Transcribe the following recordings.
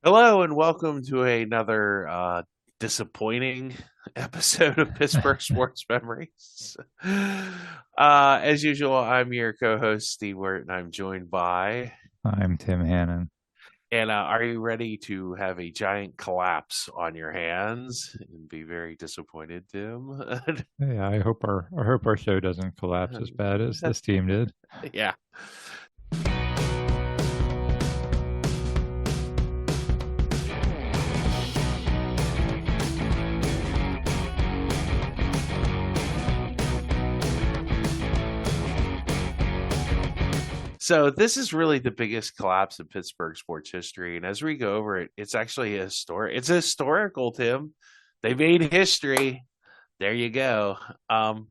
Hello and welcome to another disappointing episode of Pittsburgh Sports Memories. As usual, I'm your co-host Steve Wirt, and I'm joined by. I'm Tim Hannon. And are you ready to have a giant collapse on your hands and be very disappointed, Tim? Yeah, I hope our show doesn't collapse as bad as this team did. Yeah. So this is really the biggest collapse in Pittsburgh sports history, and as we go over it, it's actually a historic. It's historical, Tim. They made history. There you go. Um,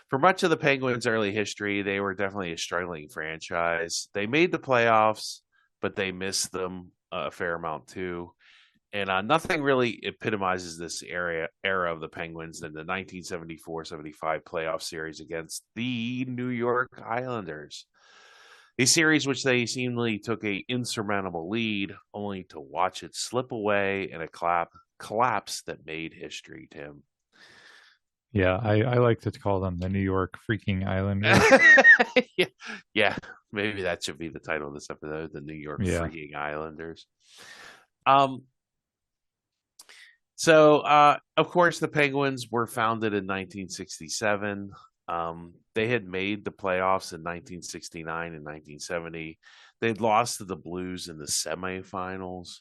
for much of the Penguins' early history, they were definitely a struggling franchise. They made the playoffs, but they missed them a fair amount too. And nothing really epitomizes this era of the Penguins than the 1974-75 playoff series against the New York Islanders. A series which they seemingly took a insurmountable lead, only to watch it slip away in a collapse that made history, Tim. Yeah, I like to call them the New York freaking Islanders. yeah, yeah, maybe that should be the title of this episode, the New York Yeah. freaking Islanders. Um, of course, the Penguins were founded in 1967. They had made the playoffs in 1969 and 1970. They'd lost to the Blues in the semifinals,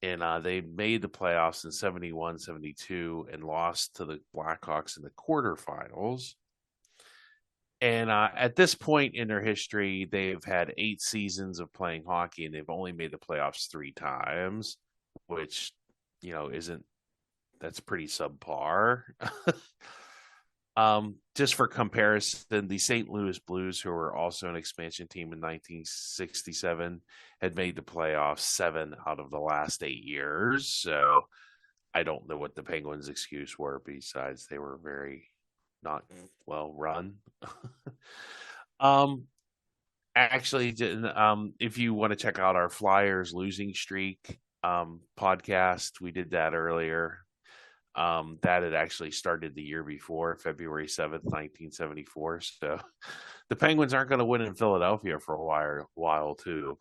and they made the playoffs in 71, 72, and lost to the Blackhawks in the quarterfinals. And at this point in their history, they've had 8 seasons of playing hockey, and they've only made the playoffs 3 times, which isn't that's pretty subpar. Just for comparison, the St. Louis Blues, who were also an expansion team in 1967, had made the playoffs 7 out of the last 8 years. So I don't know what the Penguins' excuse were besides they were very not well run. um, Actually, if you want to check out our Flyers losing streak podcast, we did that earlier. That had actually started the year before, February 7th, 1974. So the Penguins aren't going to win in Philadelphia for a while too.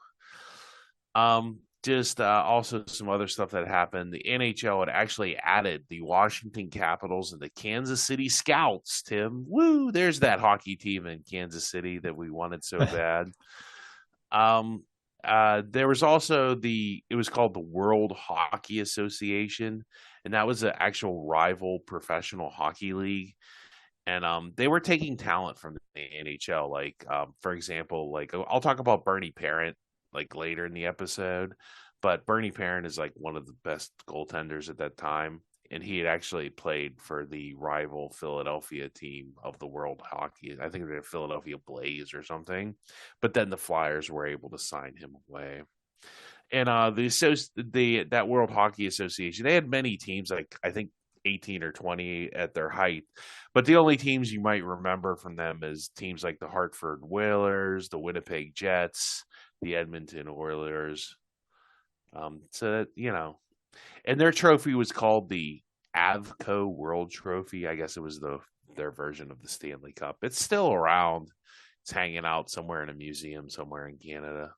Just also some other stuff that happened. The NHL had actually added the Washington Capitals and the Kansas City Scouts. Tim, woo! There's that hockey team in Kansas City that we wanted so bad. Um, there was also it was called the World Hockey Association, and that was an actual rival professional hockey league. And they were taking talent from the NHL. Like, for example, like I'll talk about Bernie Parent like later in the episode, but Bernie Parent is like one of the best goaltenders at that time, and he had actually played for the rival Philadelphia team of the World Hockey. I think they're Philadelphia Blaze or something. But then the Flyers were able to sign him away. And that World Hockey Association, they had many teams, like I think 18 or 20 at their height. But the only teams you might remember from them is teams like the Hartford Whalers, the Winnipeg Jets, the Edmonton Oilers. And their trophy was called the Avco World Trophy. I guess it was their version of the Stanley Cup. It's still around. It's hanging out somewhere in a museum somewhere in Canada.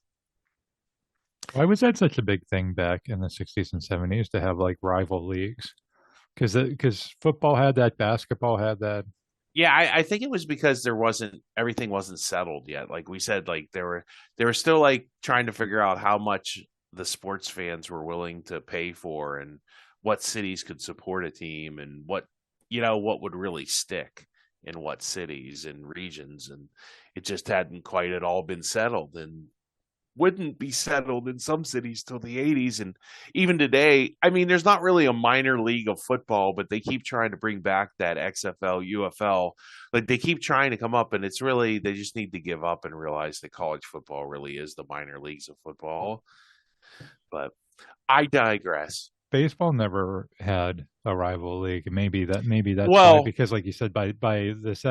Why was that such a big thing back in the 60s and 70s to have like rival leagues? Because football had that, basketball had that. Yeah, I think it was because everything wasn't settled yet. Like we said, like they were still like trying to figure out how much the sports fans were willing to pay for and what cities could support a team and what would really stick in what cities and regions, and it just hadn't quite at all been settled and wouldn't be settled in some cities till the 80s. And even today, I mean, there's not really a minor league of football, but they keep trying to bring back that XFL, UFL. Like they keep trying to come up, and it's really, they just need to give up and realize that college football really is the minor leagues of football. But I digress. baseball never had a rival league. Maybe that's why, Well, because like you said, by the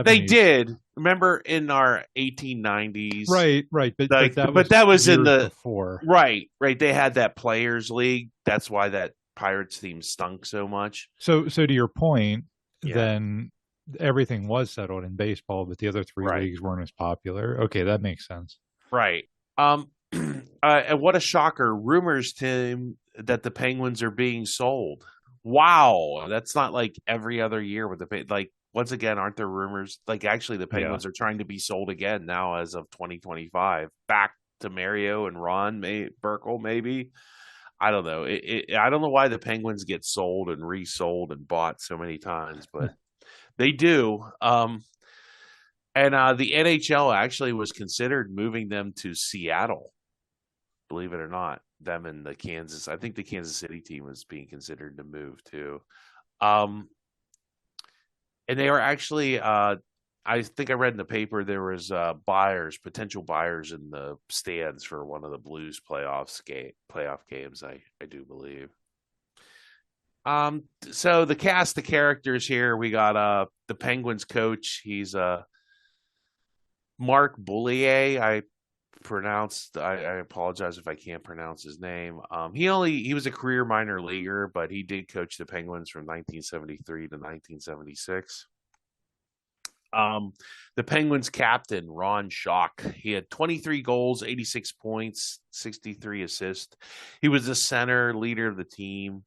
they 70s. did. Remember in our 1890s, Right, but like, that but was that was in years the before. right. They had that players league. That's why that Pirates theme stunk so much. So to your point, Yeah, then everything was settled in baseball, but the other three right, leagues weren't as popular. Okay, that makes sense. right. And what a shocker! Rumors, Tim, that the Penguins are being sold. Wow, that's not like every other year with like once again, aren't there rumors? Like actually, the Yeah. Penguins are trying to be sold again now as of 2025, back to Mario and Ron Burkle, maybe. I don't know. I don't know why the Penguins get sold and resold and bought so many times, but they do. And the NHL actually was considered moving them to Seattle, believe it or not. Them and the Kansas. I think the Kansas City team was being considered to move too. Um, and they were actually, I think I read in the paper there was potential buyers in the stands for one of the Blues playoff games. I do believe. So the cast of characters here, we got the Penguins coach. He's Mark Boulier. I apologize if I can't pronounce his name. He was a career minor leaguer, but he did coach the Penguins from 1973 to 1976. Um, the Penguins captain, Ron Schock, he had 23 goals, 86 points, 63 assists. He was the center leader of the team.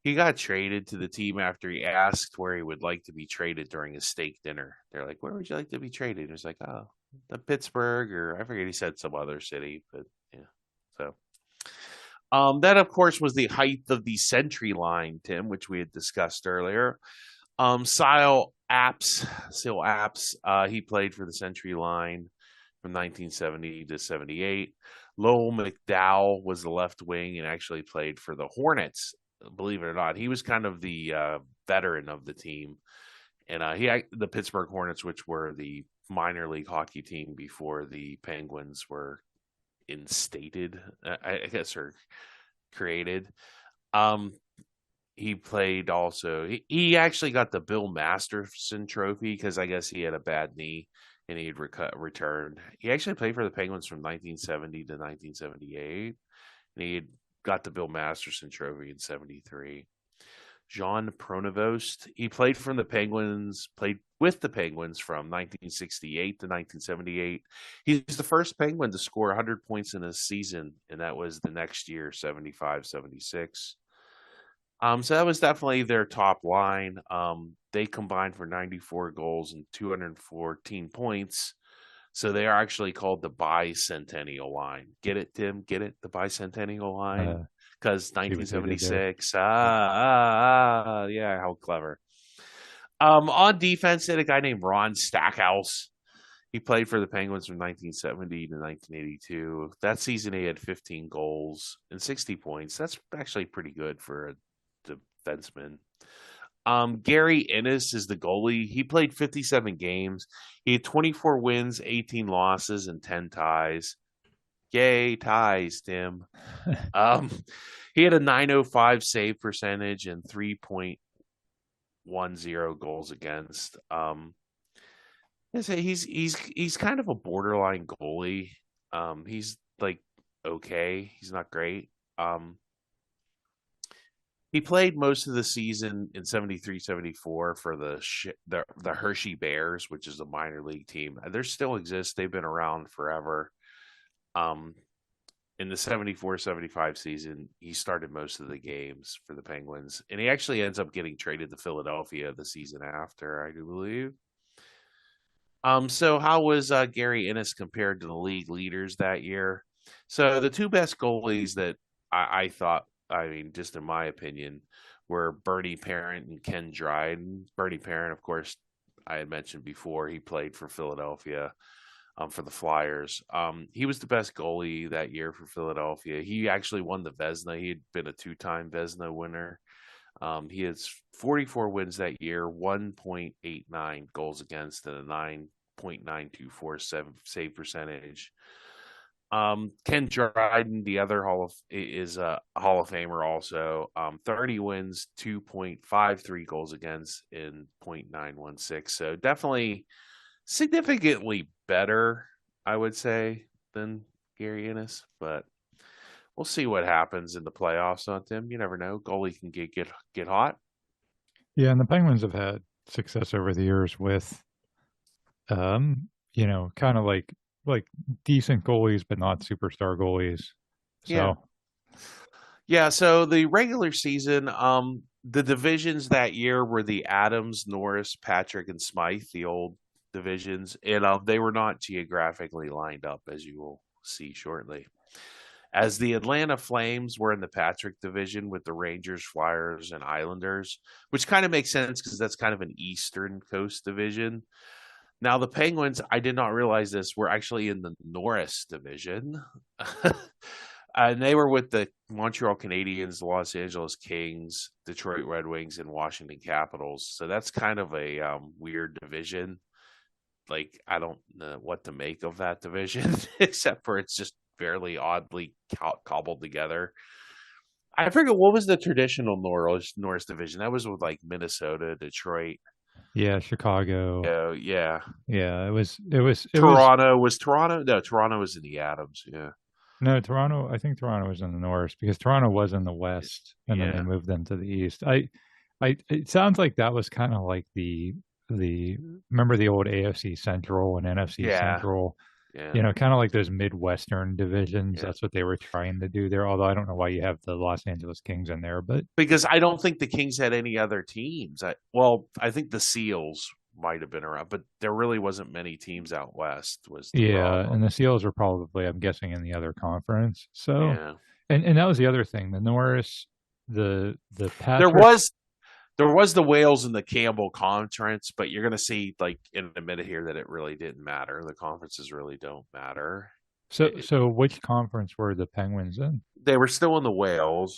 He got traded to the team after he asked where he would like to be traded during a steak dinner. They're like, "Where would you like to be traded?" He was like, "Oh, the Pittsburgh," or I forget. He said some other city, but yeah. So, that of course was the height of the century line, Tim, which we had discussed earlier. Seal Apps, he played for the century line from 1970 to 78. Lowell McDowell was the left wing and actually played for the Hornets. Believe it or not, he was kind of the veteran of the team, and the Pittsburgh Hornets, which were the minor league hockey team before the Penguins were instated, I guess, or created. Um, he played also. He actually got the Bill Masterson Trophy because I guess he had a bad knee and he had returned. He actually played for the Penguins from 1970 to 1978, and he had got the Bill Masterson Trophy in '73. Jean Pronovost, he played with the Penguins from 1968 to 1978. He's the first Penguin to score 100 points in a season, and that was the next year, 75-76. So that was definitely their top line. They combined for 94 goals and 214 points. So they are actually called the bicentennial line. Get it, Tim? Get it? The bicentennial line? Because See what they did there. 1976. Yeah, how clever. On defense, they had a guy named Ron Stackhouse. He played for the Penguins from 1970 to 1982. That season, he had 15 goals and 60 points. That's actually pretty good for a defenseman. Gary Innes is the goalie. He played 57 games. He had 24 wins, 18 losses, and 10 ties. Yay, ties, Tim. Um, he had a 905 save percentage and 3.10 goals against. He's kind of a borderline goalie. He's like okay. He's not great. He played most of the season in 73-74 for the Hershey Bears, which is a minor league team. They still exist. They've been around forever. Um, in the 74-75 season, he started most of the games for the Penguins, and he actually ends up getting traded to Philadelphia the season after, I do believe. So how was Gary Innes compared to the league leaders that year? So the two best goalies that I thought, I mean, just in my opinion, were Bernie Parent and Ken Dryden. Bernie Parent, of course, I had mentioned before, he played for Philadelphia, for the Flyers. He was the best goalie that year for Philadelphia. He actually won the Vezina. He had been a two-time Vezina winner. He has 44 wins that year, 1.89 goals against, and a 9.924 save percentage. Ken Dryden, the other is a Hall of Famer also. 30 wins, 2.53 goals against in .916. So definitely significantly better, I would say, than Gary Innes. But we'll see what happens in the playoffs on Tim. You never know. Goalie can get hot. Yeah, and the Penguins have had success over the years with, kind of like decent goalies, but not superstar goalies. Yeah. So Yeah, so the regular season, the divisions that year were the Adams, Norris, Patrick, and Smythe, the old divisions, and they were not geographically lined up, as you will see shortly. As the Atlanta Flames were in the Patrick division with the Rangers, Flyers, and Islanders, which kind of makes sense because that's kind of an Eastern Coast division. Now, the Penguins, I did not realize this, were actually in the Norris division. And they were with the Montreal Canadiens, the Los Angeles Kings, Detroit Red Wings, and Washington Capitals. So that's kind of a weird division. Like, I don't know what to make of that division, except for it's just fairly oddly cobbled together. I forget what was the traditional Norris division. That was with like Minnesota, Detroit. yeah, Chicago. Oh, yeah. Yeah, it was Toronto was Toronto. No, Toronto was in the Adams. Yeah. no Toronto. I think Toronto was in the North because Toronto was in the West, and then they Yeah. moved them to the East. It sounds like that was kind of like the remember the old AFC Central and NFC Yeah. Central, Yeah. kind of like those Midwestern divisions. Yeah. That's what they were trying to do there. Although I don't know why you have the Los Angeles Kings in there, but Because I don't think the Kings had any other teams. I think the Seals might have been around, but there really wasn't many teams out west. Was the yeah, problem? and the Seals are probably, I'm guessing, in the other conference. So, Yeah, and that was the other thing. The Norris, the there Patrick. was there was the Wales and the Campbell conference, but you're going to see like in a minute here that it really didn't matter. The conferences really don't matter. So which conference were the Penguins in? They were still in the Wales.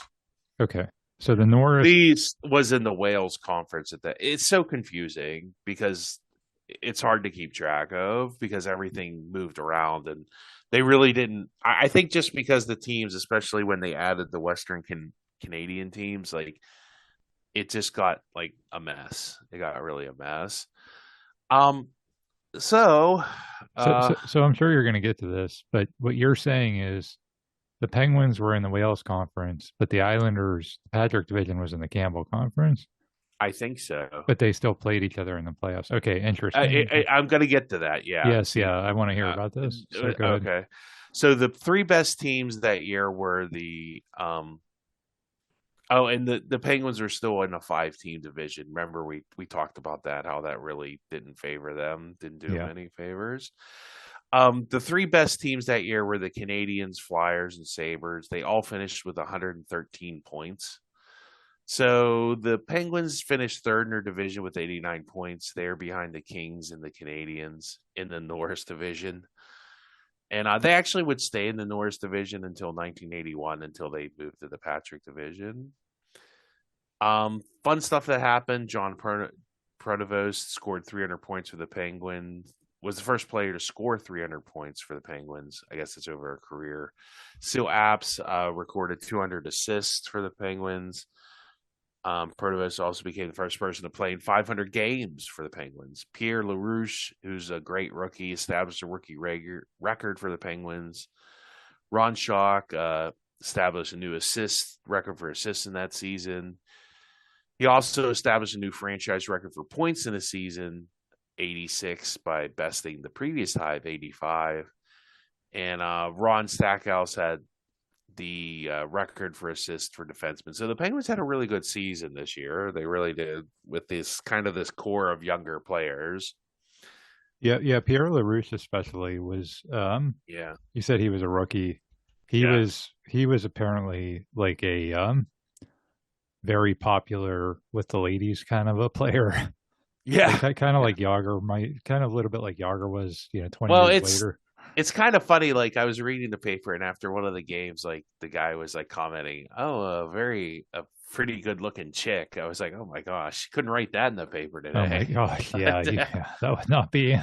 Okay, so the Norris. These was in the Wales conference at that. It's so confusing because it's hard to keep track of because everything moved around and they really didn't. I think just because the teams, especially when they added the Western Canadian teams, like it just got like a mess. It got really a mess. Um. So, So, uh, so, so I'm sure you're going to get to this, but what you're saying is the Penguins were in the Wales conference, but the Islanders, the Patrick division was in the Campbell conference, I think so. but they still played each other in the playoffs. Okay, interesting. I'm going to get to that. Yeah. Yes, See. yeah, I want to hear Uh, about this. So go ahead. okay. So the three best teams that year were the Oh, and the Penguins are still in a 5-team division. Remember, we talked about that, how that really didn't favor them, didn't do them Yeah. any favors. The three best teams that year were the Canadiens, Flyers, and Sabres. They all finished with 113 points. So the Penguins finished third in their division with 89 points. They're behind the Kings and the Canadiens in the Norris division. And they actually would stay in the Norris division until 1981, until they moved to the Patrick division. Fun stuff that happened. John Pronovost scored 300 points for the Penguins. Was the first player to score 300 points for the Penguins. I guess it's over a career. Seal Apps recorded 200 assists for the Penguins. Pronovost also became the first person to play in 500 games for the Penguins. Pierre LaRouche, who's a great rookie, established a rookie record for the Penguins. Ron Schock established a new assist record for assists in that season. He also established a new franchise record for points in a season, 86, by besting the previous high of 85. And Ron Stackhouse had the record for assists for defensemen. So the Penguins had a really good season this year. They really did, with this core of younger players. Yeah, yeah. Pierre LaRouche especially was. Yeah. You said he was a rookie. He Yeah. was apparently like a very popular with the ladies kind of a player. Yeah. Kind of like Yager, kind of a little bit like Yager was, 20 Well, years later. it's kind of funny. Like I was reading the paper, and after one of the games, like the guy was like commenting, "Oh, a pretty good looking chick." I was like, "Oh my gosh, couldn't write that in the paper Oh my today." gosh, yeah, that would not be.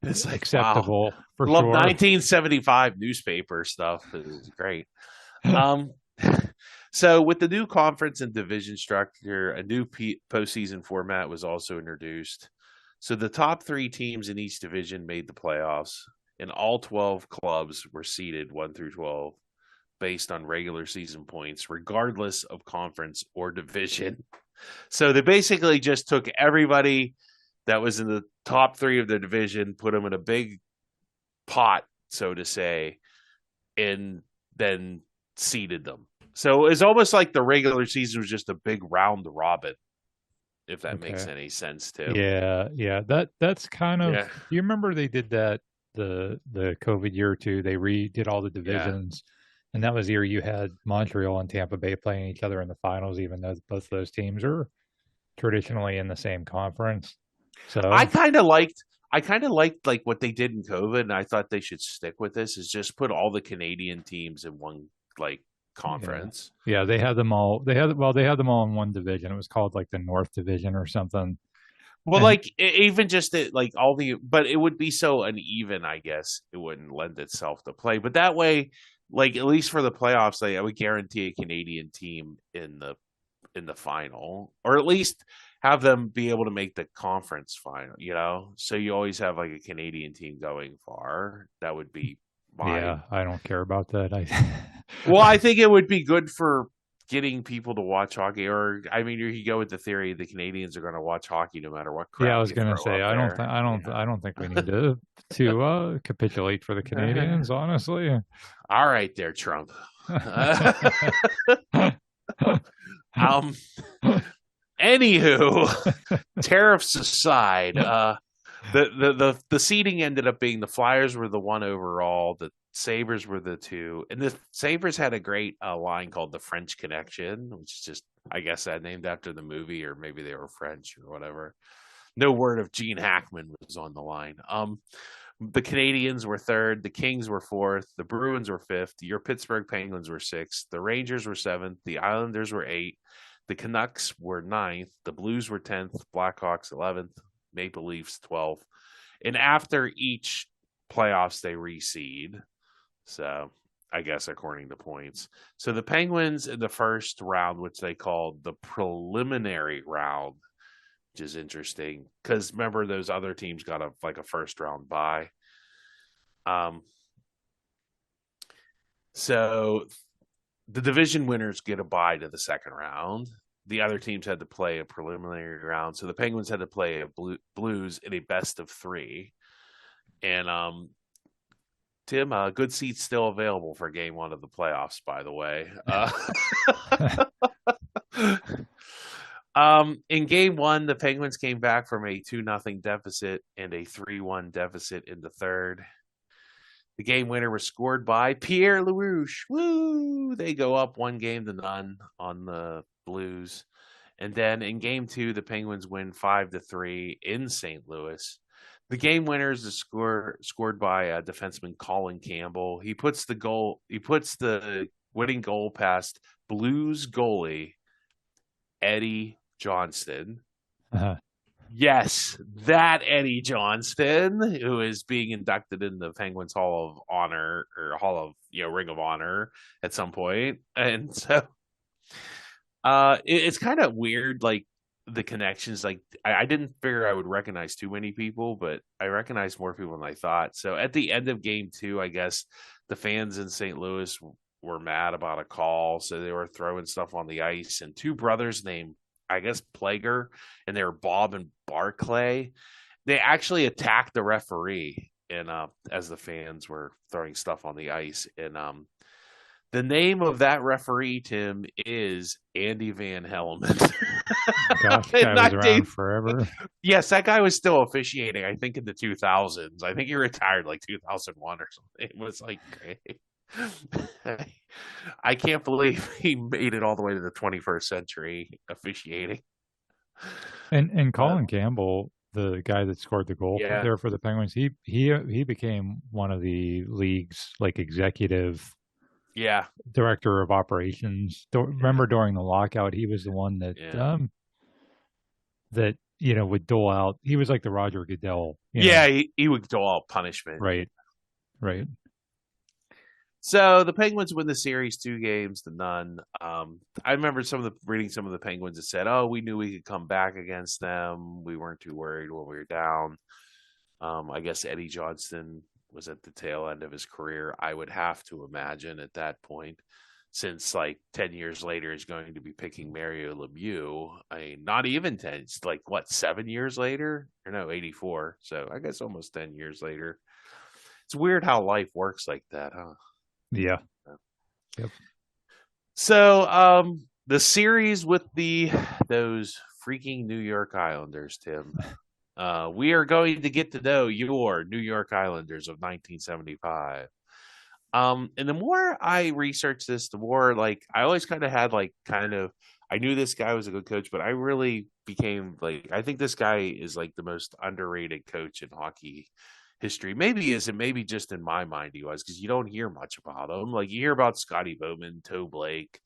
It's like, wow. acceptable for Love sure. 1975 newspaper stuff. It was great. Um, so with the new conference and division structure, a new postseason format was also introduced. So the top three teams in each division made the playoffs, and all 12 clubs were seeded 1 through 12 based on regular season points, regardless of conference or division. So they basically just took everybody that was in the top three of the division, put them in a big pot, so to say, and then seeded them. So it's almost like the regular season was just a big round robin, if that makes Okay. any sense, Tim. Yeah, yeah. That's kind of. Yeah, Do you remember they did that the COVID year or two? They redid all the yeah. divisions, and that was the year you had Montreal and Tampa Bay playing each other in the finals, even though both those teams are traditionally in the same conference. I So kind of liked. I kind of liked like what they did in COVID, and I thought they should stick with this. Is just put all the Canadian teams in one like yeah, conference. yeah. They had them all. They had them all in one division. It was called like the North Division or something. Well, And like even just it, like all the, but it would be so uneven. I guess it wouldn't lend itself to play. But that way, like at least for the playoffs, I would guarantee a Canadian team in the final, or at least have them be able to make the conference final. So you always have like a Canadian team going far. That would be my. yeah, I don't care about that. Well, I think it would be good for getting people to watch hockey. Or I mean, you go with the theory the Canadians are going to watch hockey no matter what Yeah, I crap was you gonna throw say up there. I don't think we need to capitulate for the Canadians, honestly. All right, there, Trump. um. Anywho, tariffs aside, the seeding ended up being the Flyers were the one overall, the Sabres were the two, and the Sabres had a great line called the French Connection, which is just, I guess, that named after the movie, or maybe they were French or whatever. No word of Gene Hackman was on the line. The Canadians were third, the Kings were fourth, the Bruins were fifth, your Pittsburgh Penguins were sixth, the Rangers were seventh, the Islanders were eighth, the Canucks were ninth, the Blues were 10th, Blackhawks 11th, Maple Leafs 12th. And after each playoffs, they reseed. So I guess according to points. So the Penguins in the first round, which they called the preliminary round, which is interesting because remember those other teams got a first round bye. Um, so the division winners get a bye to the second round. The other teams had to play a preliminary round, so the Penguins had to play a Blues in a best of three. And Tim, good seats still available for Game 1 of the playoffs. By the way, in Game 1, the Penguins came back from a 2-0 deficit and a 3-1 deficit in the third. The game winner was scored by Pierre LaRouche. Woo! They go up 1-0 on the Blues. And then in Game 2, the Penguins win 5-3 in St. Louis. The game winner is scored by defenseman Colin Campbell. He puts the winning goal past Blues goalie Eddie Johnston. Uh-huh. Yes, that Eddie Johnston, who is being inducted in the Penguins Hall of Honor, or Hall of Ring of Honor at some point. And so it's kind of weird, like the connections. Like I didn't figure I would recognize too many people, but I recognized more people than I thought. So at the end of Game 2, I guess the fans in St. Louis were mad about a call, so they were throwing stuff on the ice, and two brothers named, I guess, Plager, and they were Bob and Barclay. They actually attacked the referee, and as the fans were throwing stuff on the ice. And the name of that referee, Tim, is Andy Van Hellemond. Gosh, guy was around forever. Yes, that guy was still officiating, I think, in the 2000s. I think he retired like 2001 or something. It was like great. I can't believe he made it all the way to the 21st century officiating. And Colin Campbell, the guy that scored the goal Yeah, there for the Penguins, he became one of the league's like executive yeah, director of operations. Remember during the lockout, he was the one that yeah. that would dole out. He was like the Roger Goodell, Yeah, he would go all punishment. right, right. So the Penguins win the series 2 games to none. I remember reading some of the Penguins that said, "Oh, we knew we could come back against them. We weren't too worried when we were down." I guess Eddie Johnston was at the tail end of his career. I would have to imagine at that point, since like 10 years later he's going to be picking Mario Lemieux. I mean, not even 10. It's like what 7 years later, or no, 84. So I guess almost 10 years later. It's weird how life works like that, huh? Yeah. Yep. So, the series with those freaking New York Islanders, Tim. We are going to get to know your New York Islanders of 1975. And the more I researched this, the more like I always kind of had like kind of I knew this guy was a good coach, but I really became like I think this guy is like the most underrated coach in hockey history. Maybe is and maybe just in my mind he was because you don't hear much about him. Like you hear about Scotty Bowman, Toe Blake,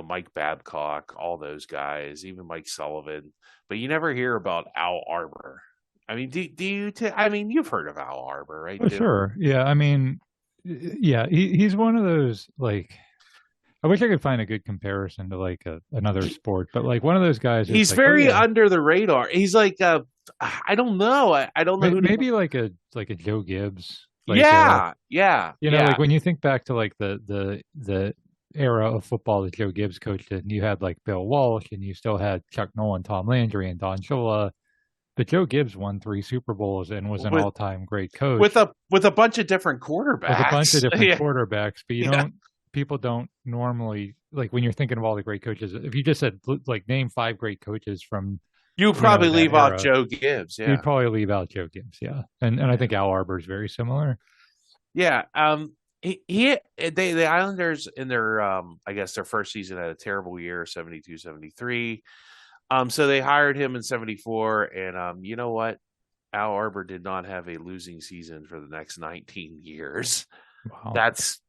Mike Babcock, all those guys, even Mike Sullivan, but you never hear about Al Arbor. I mean, I mean, you've heard of Al Arbor, right, Oh, Tim? sure. Yeah. I mean, yeah, he's one of those like I wish I could find a good comparison to like another sport, but like one of those guys is He's like, oh very yeah, under the radar. He's like, I don't know. I don't know who to. maybe like a Joe Gibbs, like Yeah, yeah, like yeah. when you think back to like the era of football that Joe Gibbs coached in, you had like Bill Walsh, and you still had Chuck Nolan, Tom Landry, and Don Shula. But Joe Gibbs won 3 Super Bowls and was an With all-time great coach with a bunch of different with a bunch of quarterbacks. different Yeah, quarterbacks. But yeah. people don't normally like when you're thinking of all the great coaches. If you just said like name 5 great coaches from You probably that leave out era, Joe Gibbs. you'd Yeah, probably leave out Joe Gibbs. Yeah, and I yeah, think Al Arbor is very similar. yeah. The Islanders in their I guess their first season had a terrible year, 72-73. So they hired him in 74, and you know what? Al Arbor did not have a losing season for the next 19 years. Wow.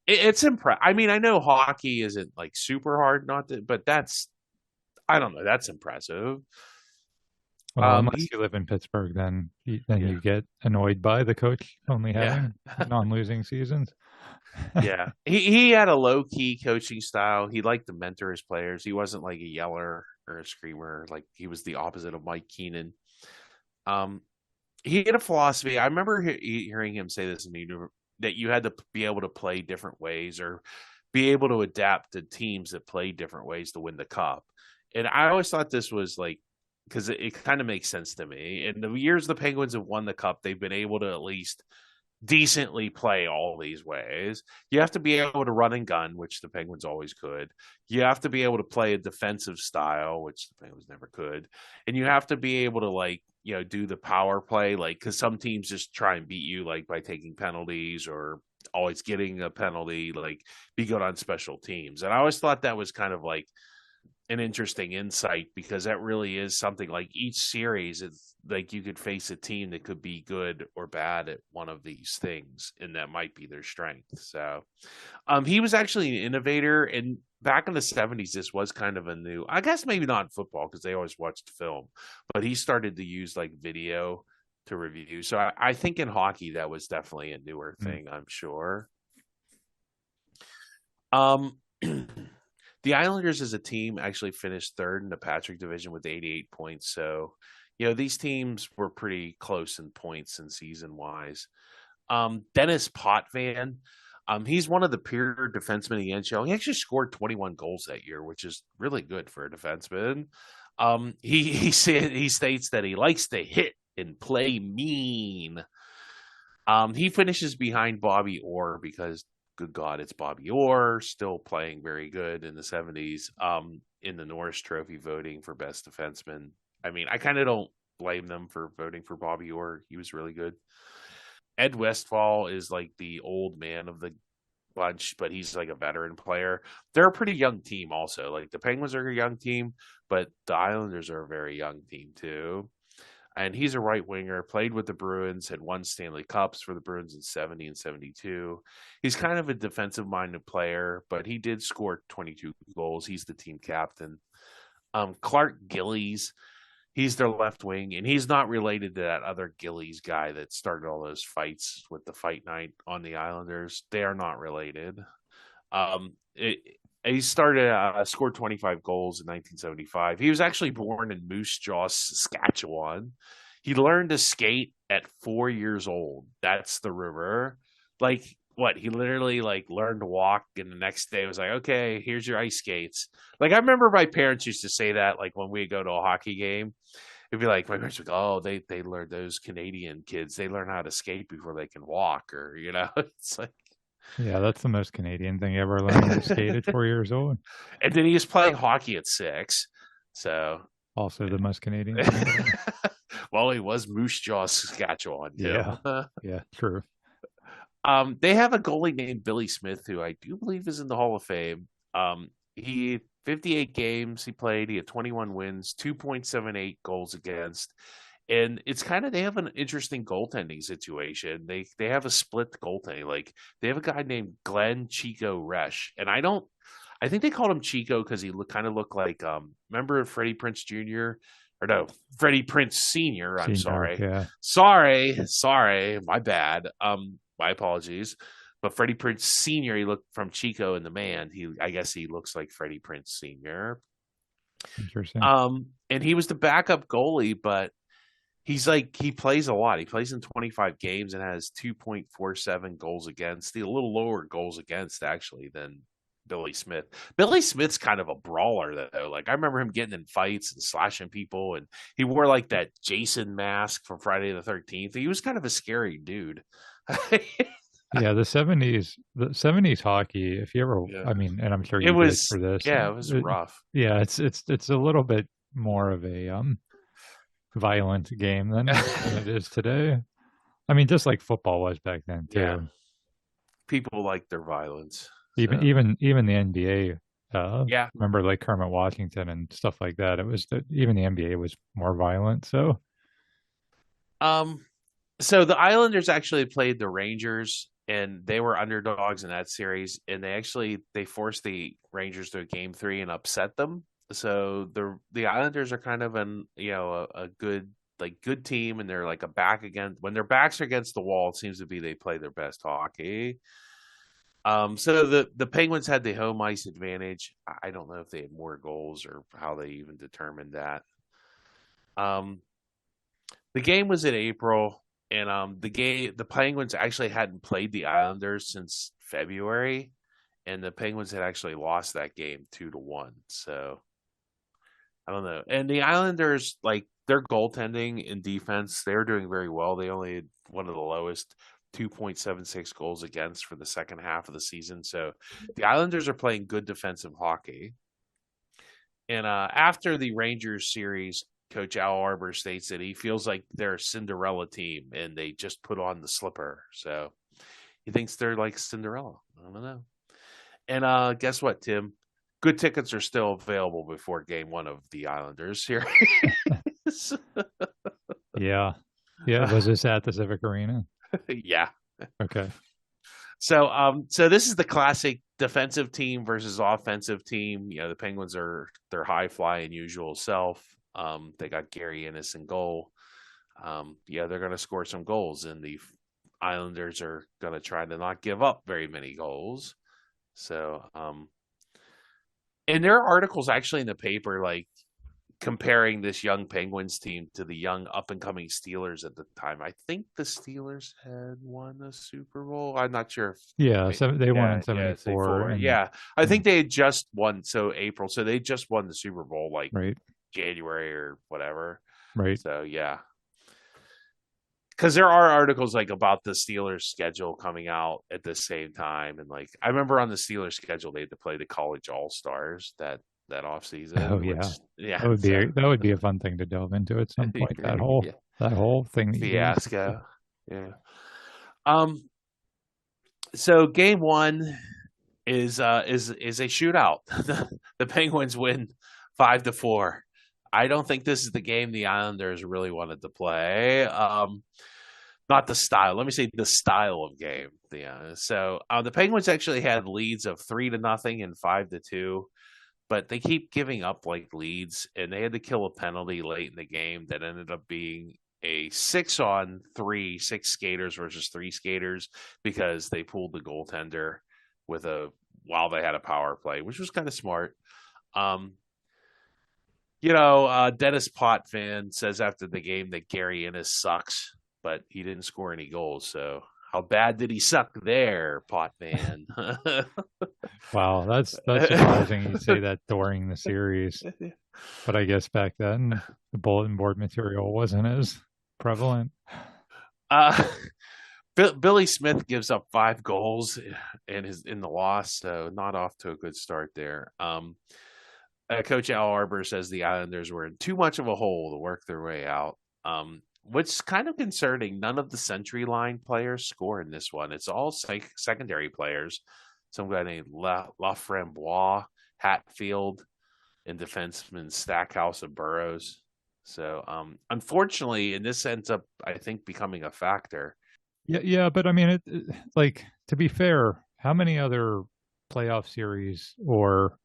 It's impressive. I mean, I know hockey isn't like super hard not to, but I don't know, that's impressive. Well, unless He you live in Pittsburgh, then Yeah, you get annoyed by the coach only yeah, having non-losing seasons. yeah. He had a low key coaching style. He liked to mentor his players. He wasn't like a yeller or a screamer. Like he was the opposite of Mike Keenan. Um, he had a philosophy. I remember hearing him say this in the that you had to be able to play different ways or be able to adapt to teams that play different ways to win the cup. And I always thought this was like because it kind of makes sense to me. In the years the Penguins have won the cup, they've been able to at least decently play all these ways. You have to be able to run and gun, which the Penguins always could. You have to be able to play a defensive style, which the Penguins never could. And you have to be able to like, do the power play, like because some teams just try and beat you like by taking penalties or always getting a penalty, like be good on special teams. And I always thought that was kind of like an interesting insight because that really is something like each series it's like you could face a team that could be good or bad at one of these things and that might be their strength. So he was actually an innovator and back in the 70s this was kind of a new, I guess maybe not in football because they always watched film, but he started to use like video to review. So I think in hockey that was definitely a newer Mm. thing, I'm sure. um The Islanders as a team actually finished third in the Patrick division with 88 points. So, these teams were pretty close in points and season wise. Dennis Potvin, he's one of the pure defensemen in the NHL. He actually scored 21 goals that year, which is really good for a defenseman. He states that he likes to hit and play mean. He finishes behind Bobby Orr because, good God, it's Bobby Orr still playing very good in the 70s. In the Norris Trophy voting for best defenseman. I mean, I kind of don't blame them for voting for Bobby Orr. He was really good. Ed Westfall is like the old man of the bunch, but he's like a veteran player. They're a pretty young team, also. Like the Penguins are a young team, but the Islanders are a very young team too. And he's a right winger, played with the Bruins, had won Stanley Cups for the Bruins in 70 and 72. He's kind of a defensive minded player, but he did score 22 goals. He's the team captain. Clark Gillies, He's their left wing, and he's not related to that other Gillies guy that started all those fights with the fight night on the Islanders. They are not related. It, he started scored 25 goals in 1975. He was actually born in Moose Jaw, Saskatchewan. He learned to skate at 4 years old. That's the river. Like what? He literally like learned to walk, and the next day was like, okay, here's your ice skates. Like I remember my parents used to say that like when we go to a hockey game. It'd be like my parents would go, oh, they learn those Canadian kids. They learn how to skate before they can walk, or it's like. Yeah, that's the most Canadian thing ever, learning to skate at 4 years old. And then he was playing hockey at 6. So Also the most Canadian thing ever. well, he was Moose Jaw, Saskatchewan. Yeah. Yeah, true. They have a goalie named Billy Smith, who I do believe is in the Hall of Fame. He 58 games he played. He had 21 wins, 2.78 goals against. And it's kind of they have an interesting goaltending situation. They have a split goaltending. Like they have a guy named Glenn Chico Resch, and I think they called him Chico because he kind of looked like remember Freddie Prinze Jr. or no Freddie Prinze Sr. I'm sorry, Yeah. sorry, my bad. My apologies. But Freddie Prinze Sr. He looked from Chico in the Man. I guess he looks like Freddie Prinze Sr. Interesting. And he was the backup goalie, but he plays a lot. He plays in 25 games and has 2.47 goals against. A little lower goals against actually than Billy Smith. Billy Smith's kind of a brawler though. Like I remember him getting in fights and slashing people, and he wore like that Jason mask from Friday the 13th. He was kind of a scary dude. Yeah, the '70s hockey. If you ever, I mean, and I'm sure you did for this. Yeah, it was rough. Yeah, it's a little bit more of a violent game than it is today. I mean, just like football was back then too. Yeah. People like their violence. Even the NBA. Yeah. Remember like Kermit Washington and stuff like that. It was even the NBA was more violent. So the Islanders actually played the Rangers, and they were underdogs in that series, and they forced the Rangers to a game 3 and upset them. So the Islanders are kind of a good team, and they're like when their backs are against the wall, it seems to be they play their best hockey. So the Penguins had the home ice advantage. I don't know if they had more goals or how they even determined that. The game was in April, and the Penguins actually hadn't played the Islanders since February, and the Penguins had actually lost that game 2-1. So I don't know. And the Islanders, like their goaltending and defense, they were doing very well. They only had one of the lowest 2.76 goals against for the second half of the season. So the Islanders are playing good defensive hockey. And after the Rangers series, Coach Al Arbor states that he feels like they're a Cinderella team and they just put on the slipper. So he thinks they're like Cinderella. I don't know. And guess what, Tim? Good tickets are still available before game 1 of the Islanders here. Yeah. Was this at the Civic Arena? Yeah. Okay. So this is the classic defensive team versus offensive team. The Penguins are their high flying usual self. They got Gary Ennis in goal. They're going to score some goals, and the Islanders are going to try to not give up very many goals. So, and there are articles actually in the paper, like comparing this young Penguins team to the young up and coming Steelers at the time. I think the Steelers had won a Super Bowl. I'm not sure. They won in 74. I think they had just won. So April. So they just won the Super Bowl like January or whatever. Right. So yeah. Because there are articles like about the Steelers schedule coming out at the same time, and like I remember on the Steelers schedule they had to play the college all stars that offseason. Oh yeah, that would be a fun thing to delve into at some point. That whole thing fiasco. Yeah. So game 1 is a shootout. The Penguins win 5-4. I don't think this is the game the Islanders really wanted to play. Not the style. Let me say the style of game. Yeah. So the Penguins actually had leads of 3-0 and 5-2. but they keep giving up like leads, and they had to kill a penalty late in the game that ended up being a 6-on-3, 6 skaters versus 3 skaters, because they pulled the goaltender with a while they had a power play, which was kind of smart. Um, Dennis Potvin says after the game that Gary Innes sucks, but he didn't score any goals. So how bad did he suck there, Potvin? Wow, that's surprising you say that during the series. But I guess back then the bulletin board material wasn't as prevalent. uh, Billy Smith gives up 5 goals in the loss, so not off to a good start there. Coach Al Arbor says the Islanders were in too much of a hole to work their way out, which is kind of concerning. None of the Century Line players score in this one. It's all secondary players. Some guy named Laframboise, Hatfield, and defenseman Stackhouse and Burrows. So, unfortunately, and this ends up, I think, becoming a factor. Yeah, but I mean, like, to be fair, how many other playoff series or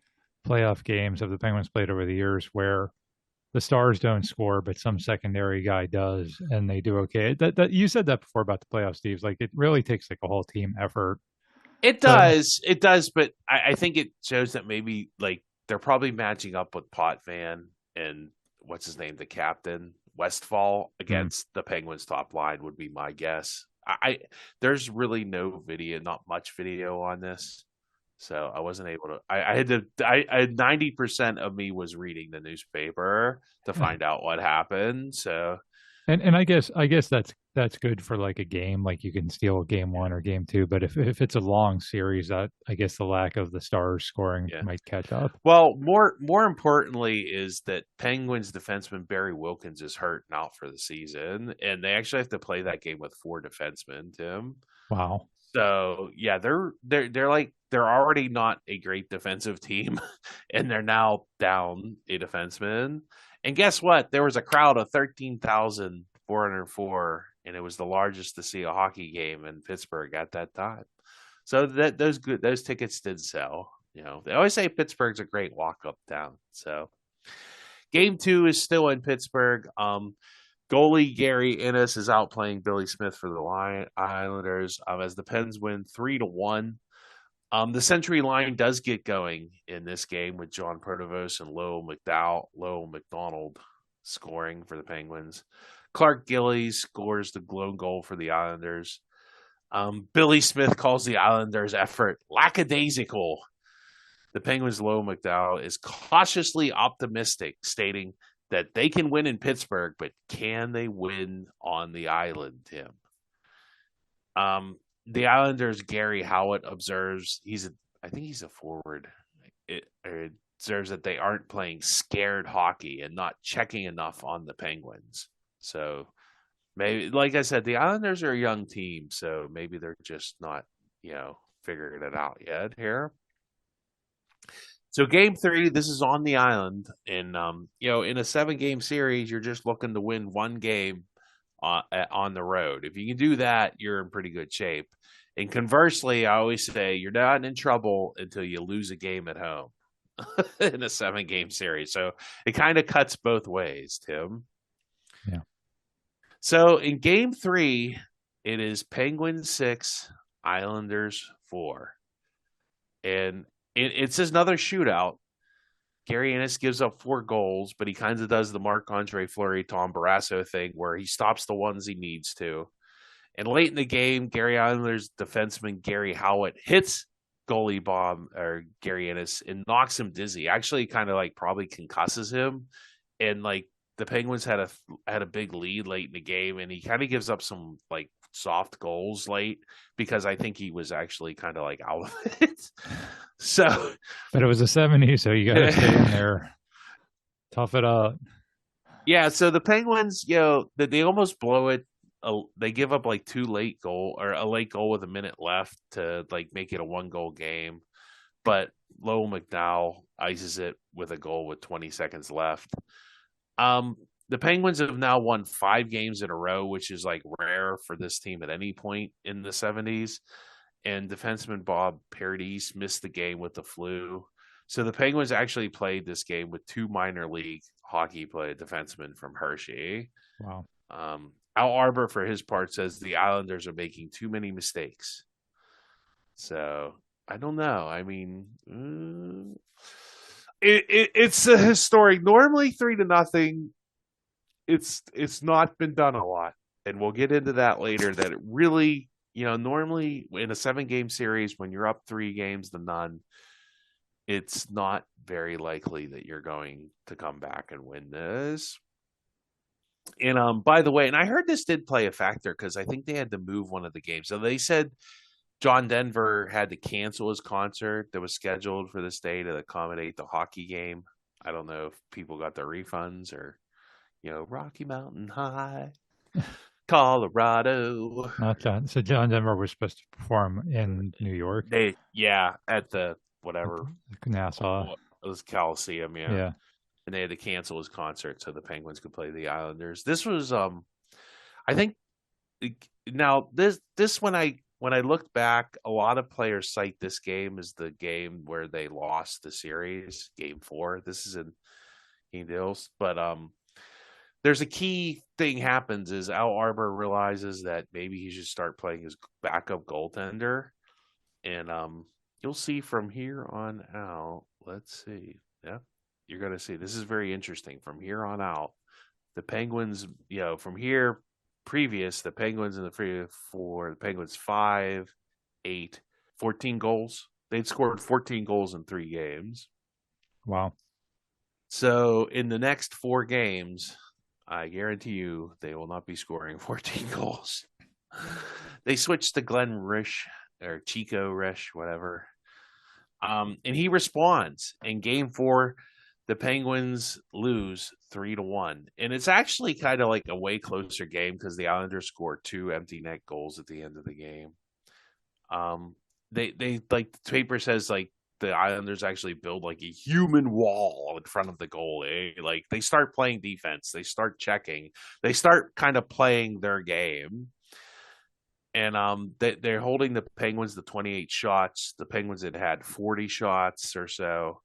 playoff games have the Penguins played over the years where the stars don't score, but some secondary guy does, and they do okay? That you said that before about the playoff, Steve. Like, it really takes like a whole team effort. It does, but I think it shows that maybe like they're probably matching up with Potvin and what's his name, the captain Westfall against the Penguins top line would be my guess. There's really no video, not much video on this, so I wasn't able to. I had to. I 90% of me was reading the newspaper to find out what happened. So And I guess that's good for like a game, like you can steal game one or game two. But if it's a long series, that I guess the lack of the stars scoring yeah. might catch up. Well, more importantly is that Penguins defenseman Barry Wilkins is hurt and out for the season, and they actually have to play that game with 4 defensemen, Tim. Wow. So yeah, they're already not a great defensive team, and they're now down a defenseman. And guess what? There was a crowd of 13,404, and it was the largest to see a hockey game in Pittsburgh at that time. So those tickets did sell. They always say Pittsburgh's a great walk-up town. So game 2 is still in Pittsburgh. Goalie Gary Innes is out playing Billy Smith for the Islanders as the Pens win 3-1. The Century Line does get going in this game with John Protovos and Lowell McDonald scoring for the Penguins. Clark Gillies scores the lone goal for the Islanders. Billy Smith calls the Islanders' effort lackadaisical. The Penguins' Lowell McDowell is cautiously optimistic, stating that they can win in Pittsburgh, but can they win on the island, Tim? The Islanders' Gary Howat observes I think he's a forward. It observes that they aren't playing scared hockey and not checking enough on the Penguins. So maybe, like I said, the Islanders are a young team, so maybe they're just not, figuring it out yet here. So game 3, this is on the island, and in a 7-game series, you're just looking to win one game on the road. If you can do that, you're in pretty good shape. And conversely, I always say you're not in trouble until you lose a game at home in a 7-game series. So it kind of cuts both ways, Tim. Yeah. So in game 3, it is Penguins 6, Islanders 4. And it's another shootout. Gary Innes gives up 4 goals, but he kind of does the Marc-Andre Fleury, Tom Barrasso thing where he stops the ones he needs to. And late in the game, Gary Islanders defenseman Gary Howat hits goalie bomb or Gary Innes and knocks him dizzy. Actually, kind of like probably concusses him. And like the Penguins had a big lead late in the game, and he kind of gives up some like soft goals late because I think he was actually kind of like out of it. So, but it was a 70, so you got to stay in there, tough it out. Yeah, so the Penguins, they almost blow it. They give up like a late goal with a minute left to like make it a 1-goal game, but Lowell McDowell ices it with a goal with 20 seconds left. The Penguins have now won 5 games in a row, which is like rare for this team at any point in the 70s. And defenseman Bob Paradis missed the game with the flu. So the Penguins actually played this game with two minor league hockey play defensemen from Hershey. Wow. Al Arbor, for his part, says the Islanders are making too many mistakes. So I don't know. I mean, it's a historic. Normally 3-0. It's not been done a lot, and we'll get into that later. That it really, normally in a 7-game series, when you're up 3 games to none, it's not very likely that you're going to come back and win this. And by the way, and I heard this did play a factor because I think they had to move one of the games. So they said John Denver had to cancel his concert that was scheduled for this day to accommodate the hockey game. I don't know if people got their refunds or, Rocky Mountain High, Colorado. Not John. So John Denver was supposed to perform in New York. At the whatever Nassau. It was Coliseum, Yeah. And they had to cancel his concert so the Penguins could play the Islanders. This was, I think, now this when I looked back, a lot of players cite this game as the game where they lost the series, Game 4. This is in Hills, but there's a key thing happens is Al Arbor realizes that maybe he should start playing his backup goaltender, and you'll see from here on out. Let's see. Yeah, you're going to see. This is very interesting. From here on out, the Penguins, from here previous, the Penguins in the Penguins 5, 8, 14 goals. They'd scored 14 goals in 3 games. Wow. So in the next 4 games, I guarantee you they will not be scoring 14 goals. They switched to Glenn Risch or Chico Risch, whatever. And he responds. In Game 4, the Penguins lose 3-1. And it's actually kind of like a way closer game because the Islanders scored 2 empty net goals at the end of the game. They like the paper says like the Islanders actually build like a human wall in front of the goal. Like they start playing defense, they start checking, they start kind of playing their game. And they're holding the Penguins to 28 shots. The Penguins had 40 shots or so.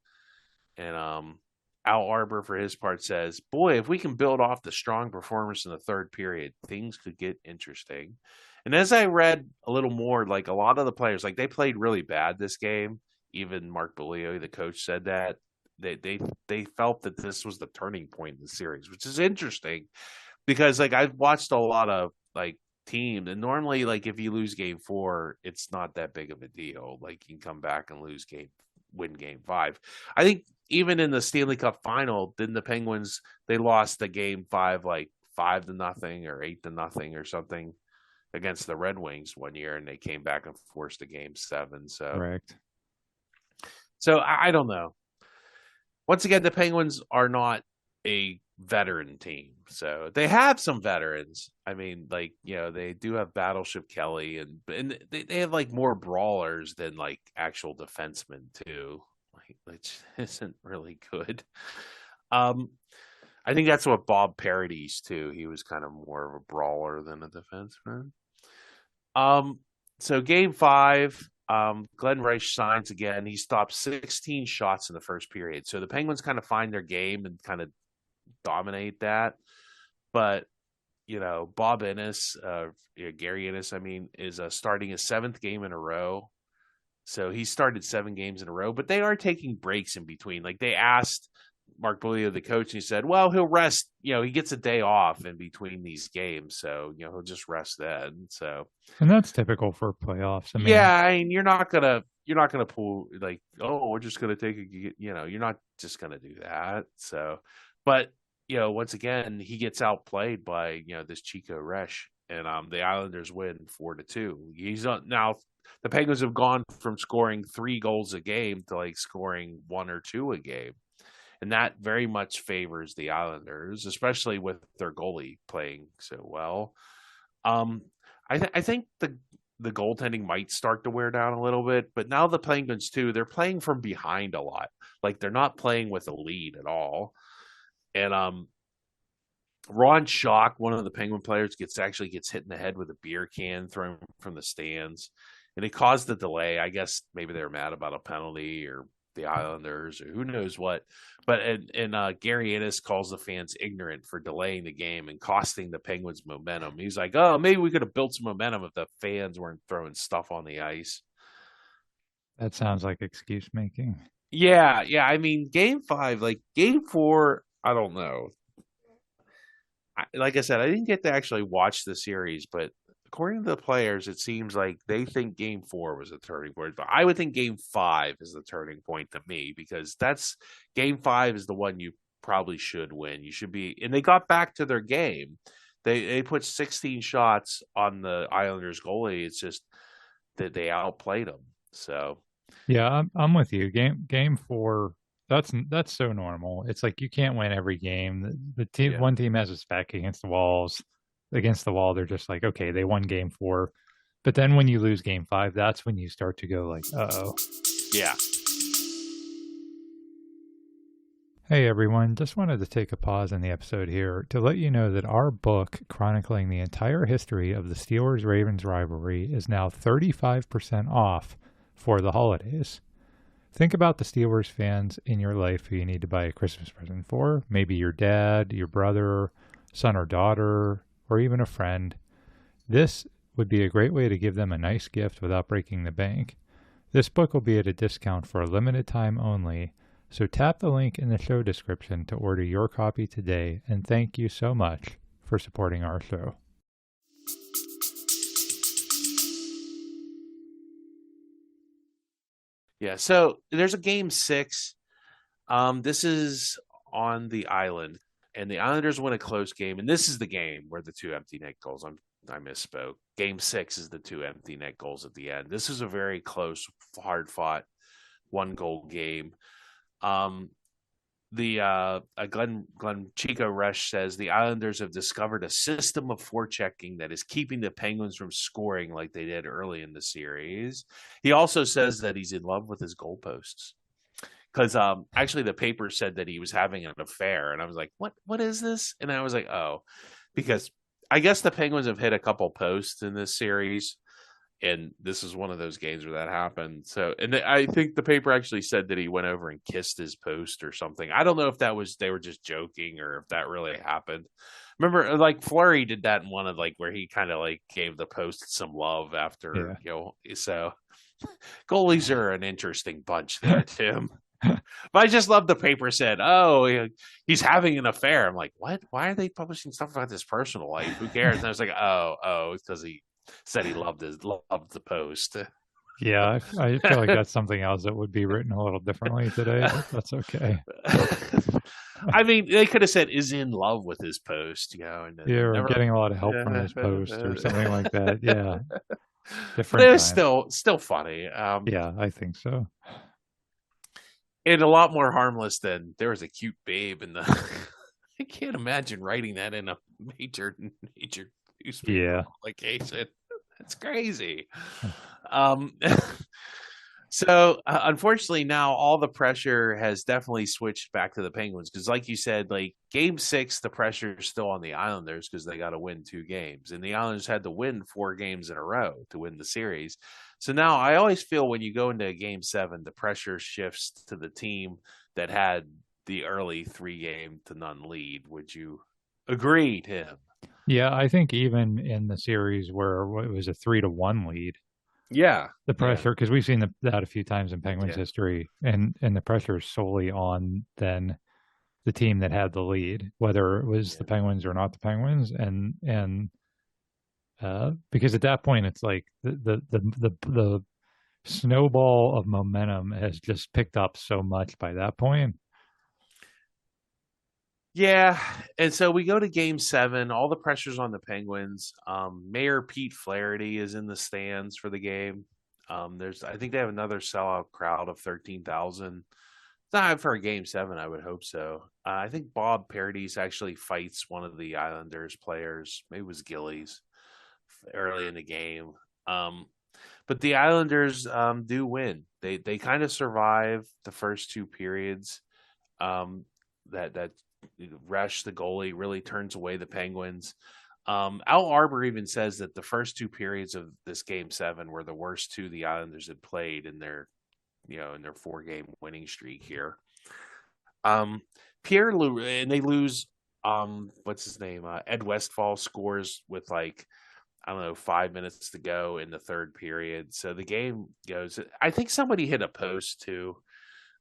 And Al Arbor, for his part, says, boy, if we can build off the strong performance in the third period, things could get interesting. And as I read a little more, like a lot of the players, like they played really bad this game. Even Mark Bolio, the coach, said that. They felt that this was the turning point in the series, which is interesting because like I've watched a lot of like teams, and normally like if you lose Game 4, it's not that big of a deal. Like you can come back and win Game 5. I think even in the Stanley Cup final, didn't the Penguins, they lost the Game 5 like 5-0 or 8-0 or something against the Red Wings one year, and they came back and forced a Game 7. So correct. So I don't know. Once again, the Penguins are not a veteran team. So they have some veterans. I mean, like, they do have Battleship Kelly and they have like more brawlers than like actual defensemen too, which isn't really good. I think that's what Bob parodies too. He was kind of more of a brawler than a defenseman. So Game 5, Glenn Risch signs again. He stopped 16 shots in the first period. So the Penguins kind of find their game and kind of dominate that. But, Bob Ennis, Gary Ennis, is starting his 7th game in a row. So he started 7 games in a row, but they are taking breaks in between. Like they asked Mark Bolio, the coach, and he said, well, he'll rest, he gets a day off in between these games. So, he'll just rest then. So, and that's typical for playoffs. You're not going to pull like, oh, we're just going to take you're not just going to do that. So, but, once again, he gets outplayed by, this Chico Risch, and the Islanders win 4-2. He's not now. The Penguins have gone from scoring 3 goals a game to like scoring 1 or 2 a game. And that very much favors the Islanders, especially with their goalie playing so well. I think the goaltending might start to wear down a little bit, but now the Penguins too, they're playing from behind a lot. Like they're not playing with a lead at all. And Ron Schock, one of the Penguin players, gets hit in the head with a beer can thrown from the stands, and it caused the delay. I guess maybe they were mad about a penalty, or the Islanders or who knows what. But Gary Ennis calls the fans ignorant for delaying the game and costing the Penguins momentum. He's like, oh, maybe we could have built some momentum if the fans weren't throwing stuff on the ice. That sounds like excuse making. Yeah, yeah. I mean, game 5, like game 4, I don't know. Like I said, I didn't get to actually watch the series, but according to the players, it seems like they think game 4 was a turning point. But I would think game 5 is the turning point to me because that's game 5 is the one you probably should win. You should be, and they got back to their game. They put 16 shots on the Islanders goalie. It's just that they outplayed them. So Yeah, I'm with you. Game 4, that's so normal. It's like you can't win every game. The team yeah, one team has its back against the walls. Against the wall, they're just like, okay, they won game 4. But then when you lose game 5, that's when you start to go like, uh-oh. yeah. Hey everyone, just wanted to take a pause in the episode here to let you know that our book chronicling the entire history of the Steelers-Ravens rivalry is now 35% off for the holidays. Think about the Steelers fans in your life who you need to buy a Christmas present for. Maybe your dad, your brother, son or daughter, or even a friend. This would be a great way to give them a nice gift without breaking the bank. This book will be at a discount for a limited time only, so tap the link in the show description to order your copy today, and thank you so much for supporting our show. Yeah, so there's a game 6. This is on the island, and the Islanders win a close game, and this is the game where the 2 empty net goals. I misspoke. Game 6 is the 2 empty net goals at the end. This is a very close, hard fought, 1-goal game. Glenn Chico Rush says the Islanders have discovered a system of forechecking that is keeping the Penguins from scoring like they did early in the series. He also says that he's in love with his goalposts because actually the paper said that he was having an affair, and I was like, what is this? And I was like, oh, because I guess the Penguins have hit a couple posts in this series, and this is one of those games where that happened. So, and I think the paper actually said that he went over and kissed his post or something. I don't know if they were just joking or if that really happened. Remember, like Fleury did that in one of like where he kind of like gave the post some love after, so goalies are an interesting bunch there, Tim. But I just love the paper said, oh, he's having an affair. I'm like, what? Why are they publishing stuff about his personal life? Who cares? And I was like, oh, it's because he said he loved the post. Yeah, I feel like that's something else that would be written a little differently today, but that's okay. I mean, they could have said is in love with his post, and or getting a lot of help from his post or something like that. Yeah, different. But it was still funny. Yeah, I think so. And a lot more harmless than there was a cute babe in the. I can't imagine writing that in a major newspaper publication. It's crazy. So unfortunately now all the pressure has definitely switched back to the Penguins because like you said, like game 6, the pressure is still on the Islanders because they got to win 2 games and the Islanders had to win 4 games in a row to win the series. So now I always feel when you go into game 7, the pressure shifts to the team that had the early 3-0 lead. Would you agree, Tim? Yeah, I think even in the series where it was a 3-1 lead, the pressure, because we've seen that a few times in Penguins history, and the pressure is solely on then the team that had the lead, whether it was the Penguins or not the Penguins, and because at that point it's like the snowball of momentum has just picked up so much by that point. Yeah, and so we go to game 7. All the pressure's on the Penguins. Mayor Pete Flaherty is in the stands for the game. I think they have another sellout crowd of 13,000. It's not for a game 7, I would hope so. I think Bob Paradis actually fights one of the Islanders players. Maybe it was Gillies early in the game. But the Islanders do win. They kind of survive the first 2 periods. That Resch, the goalie, really turns away the Penguins. Al Arbor even says that the first 2 periods of this game 7 were the worst 2 the Islanders had played in their in their 4-game winning streak here. Um, Pierre Lou and they lose. What's his name? Ed Westfall scores with like I don't know 5 minutes to go in the third period. So the game goes. I think somebody hit a post too.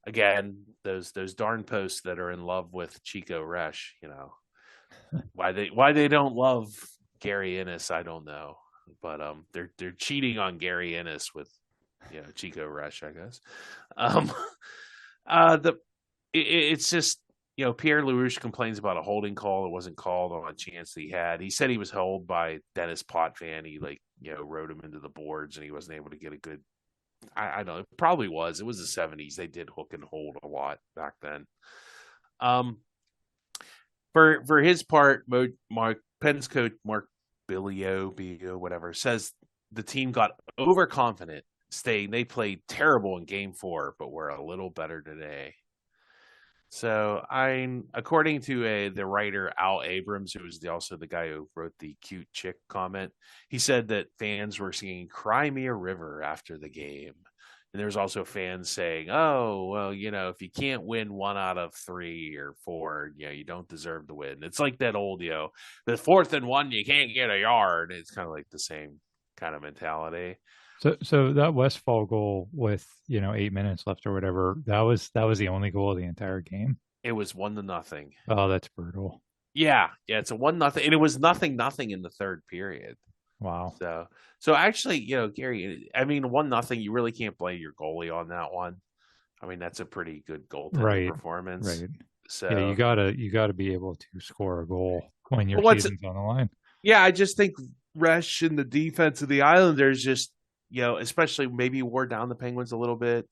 Again, those darn posts that are in love with Chico Resch. Why they don't love Gary Innes, I don't know. But they're cheating on Gary Innes with Chico Resch, I guess. Um, the it's just Pierre LaRouche complains about a holding call that wasn't called on a chance that he had. He said he was held by Dennis Potvin. He rode him into the boards and he wasn't able to get a good. I don't know. It probably was. It was the 70s. They did hook and hold a lot back then. For his part, Penn's coach Mark Billio, whatever, says the team got overconfident, saying they played terrible in Game 4, but were a little better today. So according to the writer Al Abrams, who was also the guy who wrote the cute chick comment, he said that fans were singing "Cry Me a River" after the game, and there's also fans saying, "Oh, well, if you can't win 1 out of 3 or 4, you don't deserve to win." It's like that old, the 4th and 1, you can't get a yard. It's kind of like the same kind of mentality. So that Westfall goal with 8 minutes left or whatever, that was the only goal of the entire game. It was 1-0. Oh, that's brutal. Yeah, it's a 1-0, and it was 0-0 in the third period. Wow. So actually, Gary, I mean, 1-0, you really can't blame your goalie on that one. I mean, that's a pretty good goaltending performance. Right. So yeah, you gotta be able to score a goal when your season's on the line. Yeah, I just think Resch and the defense of the Islanders just especially maybe wore down the Penguins a little bit.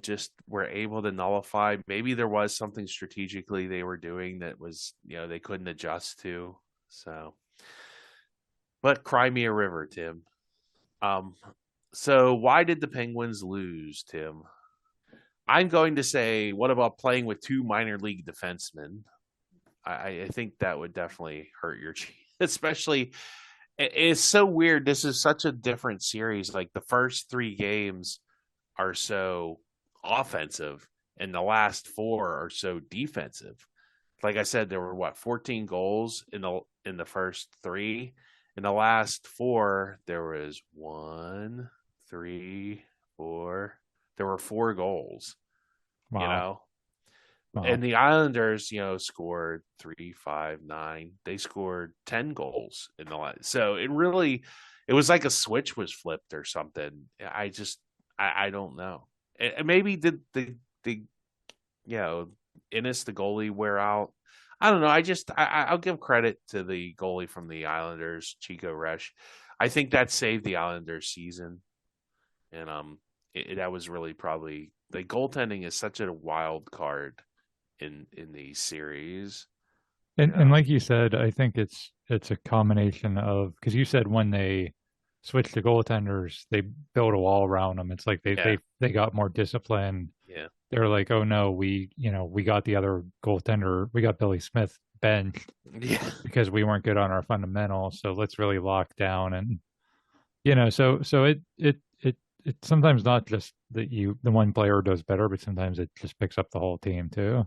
Just were able to nullify. Maybe there was something strategically they were doing that was, they couldn't adjust to. So, but cry me a river, Tim. So why did the Penguins lose, Tim? I'm going to say, what about playing with 2 minor league defensemen? I think that would definitely hurt your team, especially. It's so weird. This is such a different series. Like the first 3 games are so offensive and the last 4 are so defensive. Like I said, there were 14 goals in the first 3. In the last 4, there was 1, 3, 4. There were 4 goals. Wow. Wow. And the Islanders, scored 3, 5, 9. They scored 10 goals in the last. So it was like a switch was flipped or something. I don't know. And maybe did the Innes, the goalie, wear out? I don't know. I'll give credit to the goalie from the Islanders, Chico Resch. I think that saved the Islanders season. And that was really probably the goaltending is such a wild card in these series. And like you said, I think it's a combination of, because you said when they switched to goaltenders, they built a wall around them. It's like they got more discipline. Yeah. They're like, oh no, we got the other goaltender, we got Billy Smith benched because we weren't good on our fundamentals. So let's really lock down. And so it's sometimes not just that the one player does better, but sometimes it just picks up the whole team too.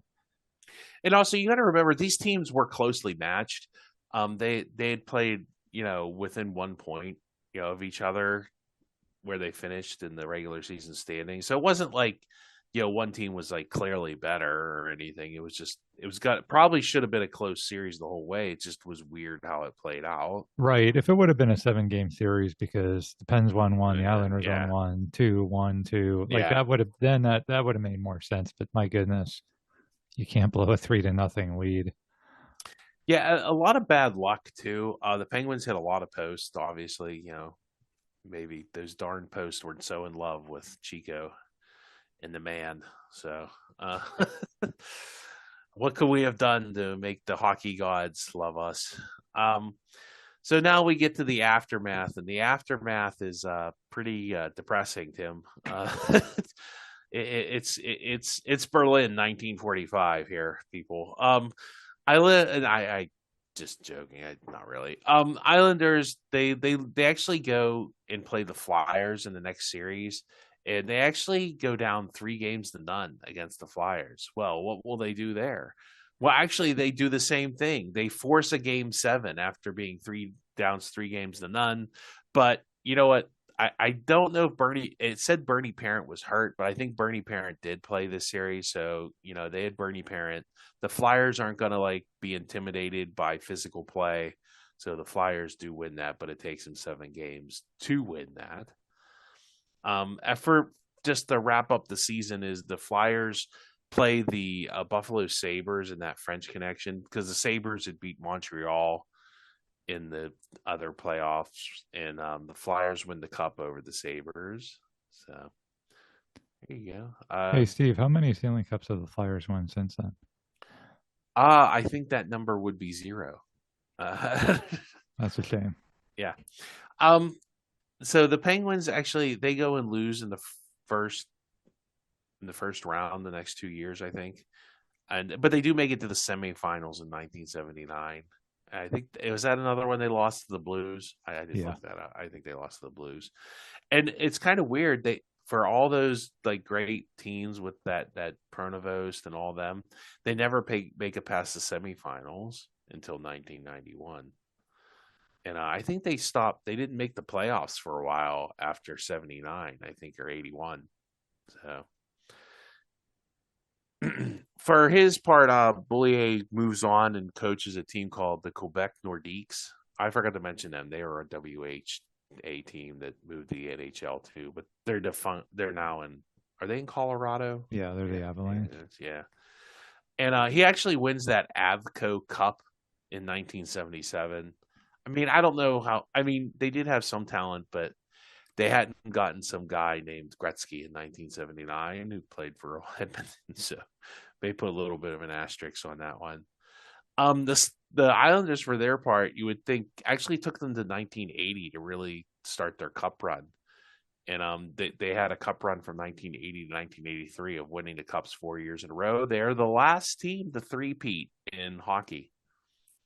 And also, you got to remember these teams were closely matched. They had played, within 1 point, of each other, where they finished in the regular season standing. So it wasn't like, one team was like clearly better or anything. Probably should have been a close series the whole way. It just was weird how it played out. Right. If it would have been a 7-game series, because the Pens won 1, the Islanders won 1, 2, like that would have made more sense. But my goodness, you can't blow a 3-0 lead. Yeah, a lot of bad luck too. The Penguins hit a lot of posts. Obviously, maybe those darn posts were so in love with Chico and the man. So, what could we have done to make the hockey gods love us? So now we get to the aftermath, and the aftermath is pretty depressing, Tim. It's Berlin, 1945 here, people. I just joking, not really. Islanders, they actually go and play the Flyers in the next series, and they actually go down 3-0 against the Flyers. Well, what will they do there? Well, actually, they do the same thing. They force a game 7 after being 3-0. But you know what? I don't know if it said Bernie Parent was hurt, but I think Bernie Parent did play this series. So, they had Bernie Parent. The Flyers aren't going to be intimidated by physical play. So the Flyers do win that, but it takes them 7 games to win that. For just to wrap up the season is the Flyers play the Buffalo Sabres in that French connection because the Sabres had beat Montreal in the other playoffs, and the Flyers win the cup over the Sabres. So there you go. Hey, Steve, how many Stanley Cups have the Flyers won since then? I think that number would be 0. That's a shame. Yeah. So the Penguins actually they go and lose in the first round the next 2 years, I think. But they do make it to the semifinals in 1979. I think was that another one they lost to the Blues. I did look that up. I think they lost to the Blues, and it's kind of weird. They for all those great teams with that Pronovost and all them, they never make it past the semifinals until 1991. And I think they stopped. They didn't make the playoffs for a while after 79, I think, or 81. So for his part, Boulier moves on and coaches a team called the Quebec Nordiques. I forgot to mention them. They were a WHA team that moved to the NHL too, but they're defunct. They're now are they in Colorado? Yeah, they're the Avalanche. Yeah. And he actually wins that Avco Cup in 1977. I mean, I don't know how. I mean, they did have some talent, but they hadn't gotten some guy named Gretzky in 1979 who played for Edmonton. So they put a little bit of an asterisk on that one. The Islanders, for their part, you would think actually took them to 1980 to really start their cup run. And they had a cup run from 1980 to 1983 of winning the cups 4 years in a row. They're the last team to three-peat in hockey.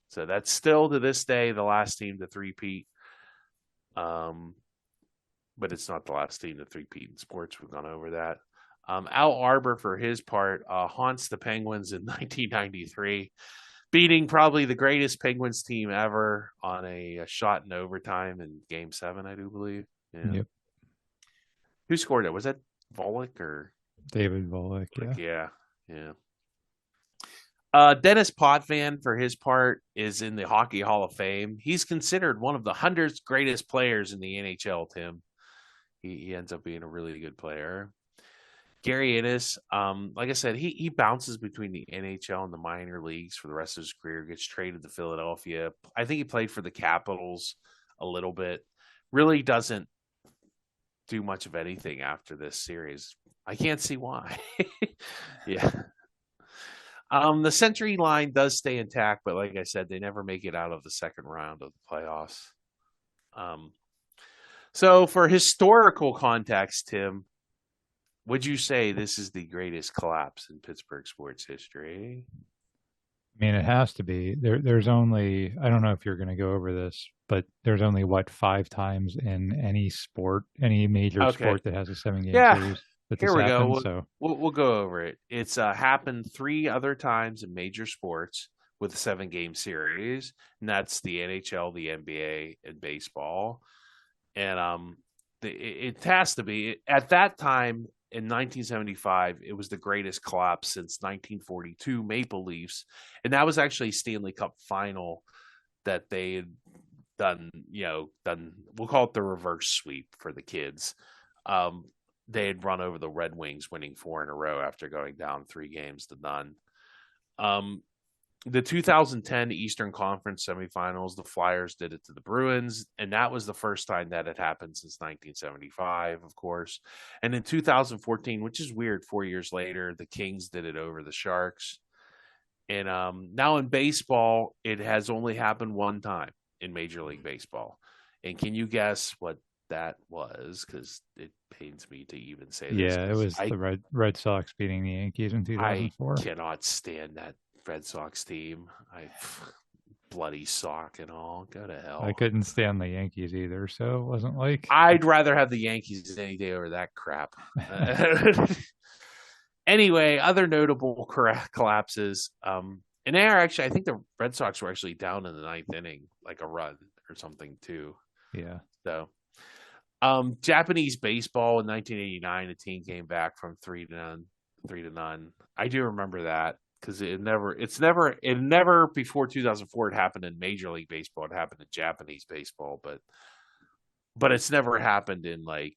So that's still to this day the last team to three-peat. But it's not the last team to three-peat in sports. We've gone over that. Al Arbor, for his part, haunts the Penguins in 1993, beating probably the greatest Penguins team ever on a shot in overtime in Game 7, I do believe. Yeah. Yep. Who scored it? Was that Volek or David Volek? Yeah. Dennis Potvin, for his part, is in the Hockey Hall of Fame. He's considered one of the 100 greatest players in the NHL, Tim. He ends up being a really good player. Gary Innes, like I said, he bounces between the NHL and the minor leagues for the rest of his career, gets traded to Philadelphia. I think he played for the Capitals a little bit. Really doesn't do much of anything after this series. I can't see why. Yeah. The century line does stay intact, but like I said, they never make it out of the second round of the playoffs. So for historical context, Tim, would you say this is the greatest collapse in Pittsburgh sports history? I mean, it has to be. There's only, I don't know if you're going to go over this, but there's only, 5 times in any sport, any major sport that has a 7-game series. Here we go. We'll go over it. It's happened 3 other times in major sports with a 7-game series, and that's the NHL, the NBA, and baseball. And it has to be. At that time, in 1975, it was the greatest collapse since 1942 Maple Leafs, and that was actually a Stanley Cup final that they had done. We'll call it the reverse sweep for the kids. They had run over the Red Wings, winning 4 in a row after going down 3-0. The 2010 Eastern Conference semifinals, the Flyers did it to the Bruins, and that was the first time that had happened since 1975, of course. And in 2014, which is weird, 4 years later, the Kings did it over the Sharks. And now in baseball, it has only happened 1 time in Major League Baseball. And can you guess what that was? Because it pains me to even say this. Yeah, it was the Red Sox beating the Yankees in 2004. I cannot stand that Red Sox team. bloody sock and all. Go to I hell. couldn't stand the Yankees either, so it wasn't like I'd rather have the Yankees any day over that crap. Anyway, other notable collapses. And they are actually, I think the Red Sox were actually down in the ninth inning, like a run or something too. yeah. So, Japanese baseball in 1989, the team came back from 3-0, 3-0. I do remember that because it never before 2004 it happened in Major League Baseball. It happened in Japanese baseball, but it's never happened in like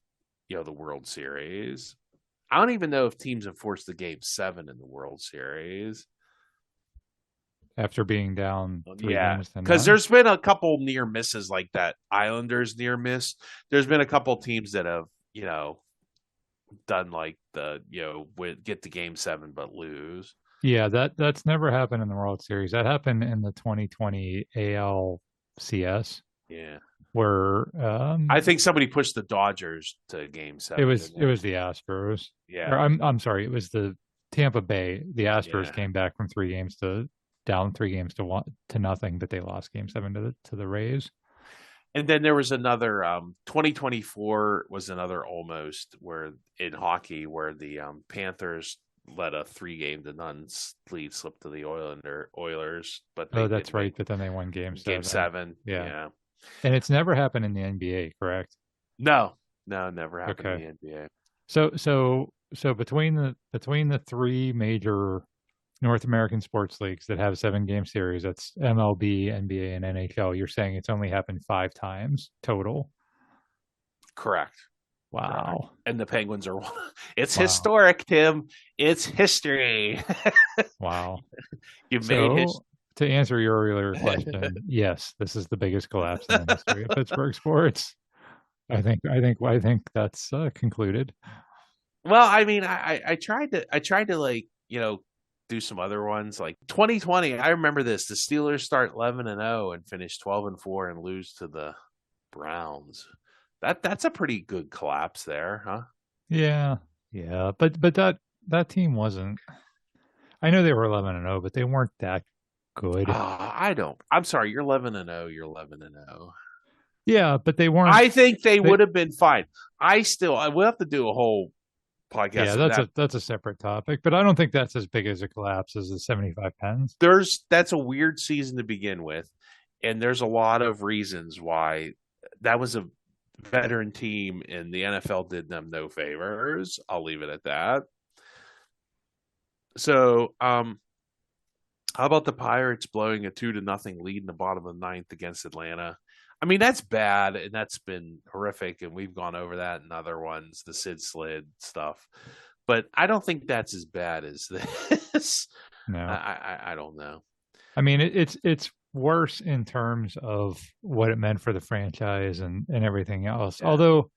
the World Series. I don't even know if teams have forced the game 7 in the World Series. After being down three Yeah, games to because none. there's been a couple near misses like that. Islanders near miss. There's been a couple teams that have done like get to game 7 but lose. Yeah, that's never happened in the World Series. That happened in the 2020 ALCS Yeah, where I think somebody pushed the Dodgers to game it 7, was didn't it they? was the Astros. Or Yeah, I'm sorry, it was the Tampa Bay. The Astros yeah. came back from three games to down three games to one to nothing, but they lost game 7 to the Rays. And then there was another 2024 was another almost where in hockey where the Panthers let a 3-game to none lead slip to the Oilers, but they Oh, did that's right, make but then they won game 7. 7. Yeah. Yeah. And it's never happened in the NBA, correct? No, no, never happened in Okay. the NBA. So between the three major North American sports leagues that have 7 game series, that's MLB, NBA, and NHL, you're saying it's only happened 5 times total. Correct. Correct. Wow. And the Penguins are one. It's Wow. historic, Tim. It's history. Wow. You've made history. So to answer your earlier question, yes, this is the biggest collapse in the history of Pittsburgh sports. I think that's concluded. Well, I mean, I tried to like do some other ones like 2020. I remember this. The Steelers start 11-0 and finish 12-4 and lose to the Browns. That's a pretty good collapse there, huh? Yeah. Yeah, but that team wasn't. I know they were 11-0, but they weren't that good. I don't. I'm sorry. You're 11-0. You're 11-0. Yeah, but they weren't. I think they They, would have been fine. I will have to do a whole yeah, podcast on that. that's a separate topic, but I don't think that's as big as a collapse as the 75 Pens. That's a weird season to begin with, and there's a lot of reasons why that was a veteran team, and the NFL did them no favors. I'll leave it at that. So, how about the Pirates blowing a 2-0 lead in the bottom of the ninth against Atlanta? I mean, that's bad, and that's been horrific, and we've gone over that in other ones, the Sid Slid stuff. But I don't think that's as bad as this. No, I don't know. I mean it's worse in terms of what it meant for the franchise and everything else. Yeah, Although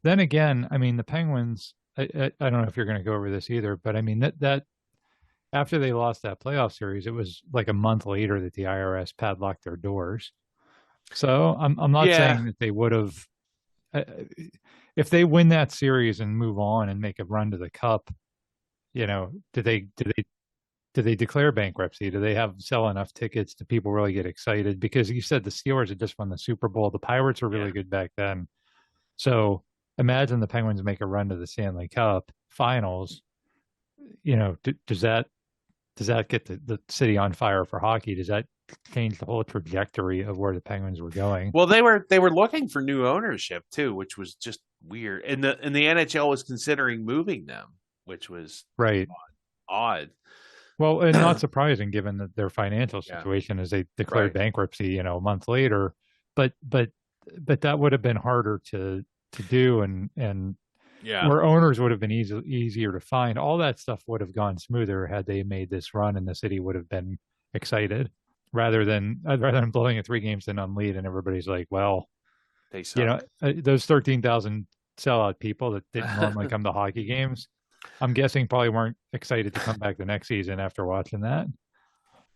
then again, I mean the Penguins. I don't know if you're going to go over this either, but I mean that after they lost that playoff series, it was like a month later that the IRS padlocked their doors. So I'm not yeah, saying that they would have uh, if they win that series and move on and make a run to the cup. Do they declare bankruptcy? Do they have sell enough tickets? Do people really get excited? Because you said the Steelers had just won the Super Bowl. The Pirates were yeah. really good back then. So imagine the Penguins make a run to the Stanley Cup Finals. Does that get the city on fire for hockey? Does that change the whole trajectory of where the Penguins were going? Well, they were looking for new ownership too, which was just weird. And the NHL was considering moving them, which was Right. odd. Well, and not surprising given that their financial Yeah, situation as they declared right. bankruptcy, a month later. But that would have been harder to do and Yeah, where owners would have been easier to find. All that stuff would have gone smoother had they made this run and the city would have been excited rather than blowing a 3 games to none lead and everybody's like, well, they suck. those 13,000 sellout people that didn't normally come to hockey games, I'm guessing probably weren't excited to come back the next season after watching that.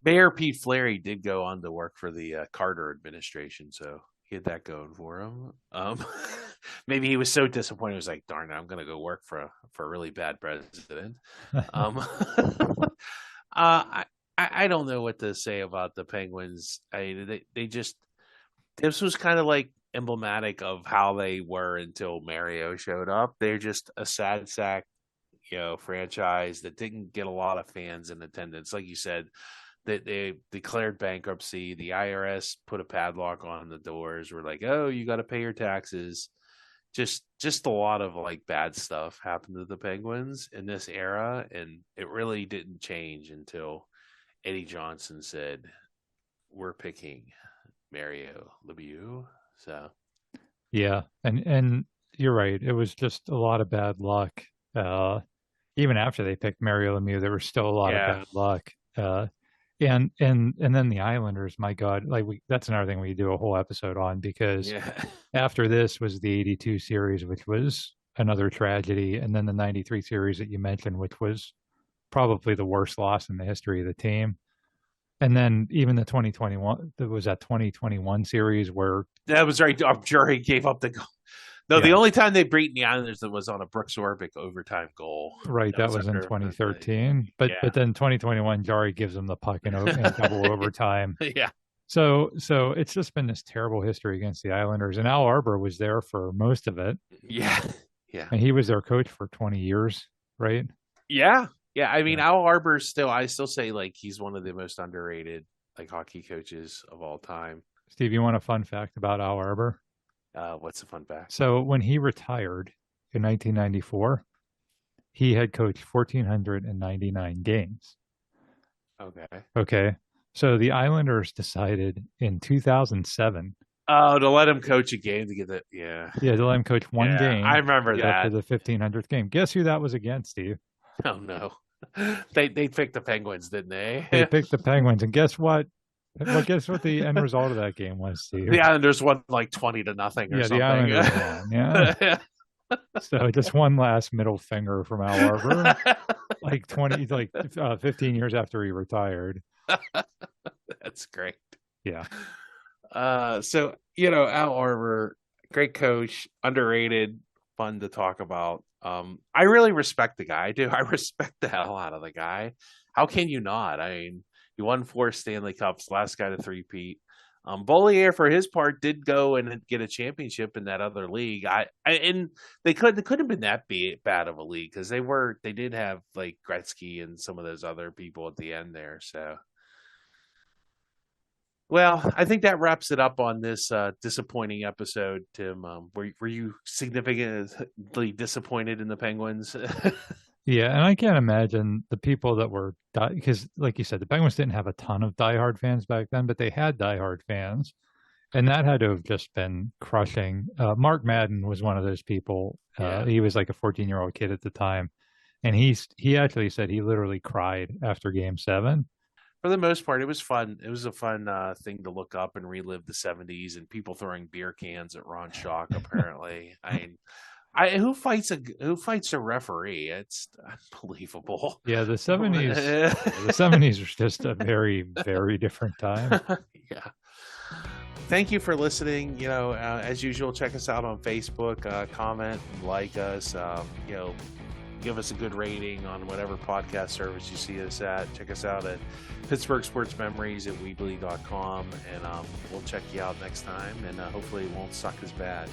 Mayor Pete Flaherty did go on to work for the Carter administration, so he had that going for him. Maybe he was so disappointed, he was like, "Darn it, I'm going to go work for a really bad president." Um, I I don't know what to say about the Penguins. They just, this was kind of like emblematic of how they were until Mario showed up. They're just a sad sack, franchise that didn't get a lot of fans in attendance. Like you said, that they declared bankruptcy. The IRS put a padlock on the doors. We're like, oh, you got to pay your taxes. Just a lot of like bad stuff happened to the Penguins in this era, and it really didn't change until Eddie Johnson said, "We're picking Mario Lemieux." So, yeah, and you're right. It was just a lot of bad luck. Even after they picked Mario Lemieux, there was still a lot of bad luck. And then the Islanders, my God, that's another thing we do a whole episode on, because after this was the 82 series, which was another tragedy, and then the 93 series that you mentioned, which was probably the worst loss in the history of the team. And then even the 2021, there was that 2021 series where that was right. Jerry gave up the goal. No, the only time they beat the Islanders that was on a Brooks Orpik overtime goal. Right, that was in 2013. But then 2021, Jari gives them the puck in double overtime. Yeah. So it's just been this terrible history against the Islanders. And Al Arbour was there for most of it. Yeah. Yeah. And he was their coach for 20 years, right? Yeah. Yeah. I mean, Al Arbour I still say like he's one of the most underrated like hockey coaches of all time. Steve, you want a fun fact about Al Arbour? What's the fun fact? So when he retired in 1994, he had coached 1,499 games. Okay. So the Islanders decided in 2007. Oh, to let him coach a game to get that. Yeah. Yeah, to let him coach one game. I remember that. After the 1,500th game. Guess who that was against, Steve? Oh, no. They picked the Penguins, didn't they? They picked the Penguins. And guess what? Guess what the end result of that game was, Steve? The Islanders won like 20-0 or something. The Islanders won. Yeah. So just one last middle finger from Al Arbour, 15 years after he retired. That's great. Yeah. So Al Arbour, great coach, underrated, fun to talk about. I really respect the guy. I do. I respect the hell out of the guy. How can you not? I mean, he won 4 Stanley Cups, last guy to three-peat. Beaulier, for his part, did go and get a championship in that other league. And they couldn't have been that bad of a league, because they did have like Gretzky and some of those other people at the end there. So, well, I think that wraps it up on this disappointing episode. Tim, were you significantly disappointed in the Penguins? Yeah, and I can't imagine the people that were, because like you said, the Penguins didn't have a ton of diehard fans back then, but they had diehard fans, and that had to have just been crushing. Mark Madden was one of those people. He was like a 14-year-old kid at the time, and he actually said he literally cried after Game 7. For the most part, it was fun. It was a fun thing to look up and relive the 70s and people throwing beer cans at Ron Schock, apparently. Who fights a referee? It's unbelievable. Yeah, the 70s. The 70s was just a very, very different time. Yeah. Thank you for listening. As usual, check us out on Facebook. Comment, like us. Give us a good rating on whatever podcast service you see us at. Check us out at Pittsburgh Sports Memories at Weebly.com, and we'll check you out next time. And hopefully, it won't suck as bad.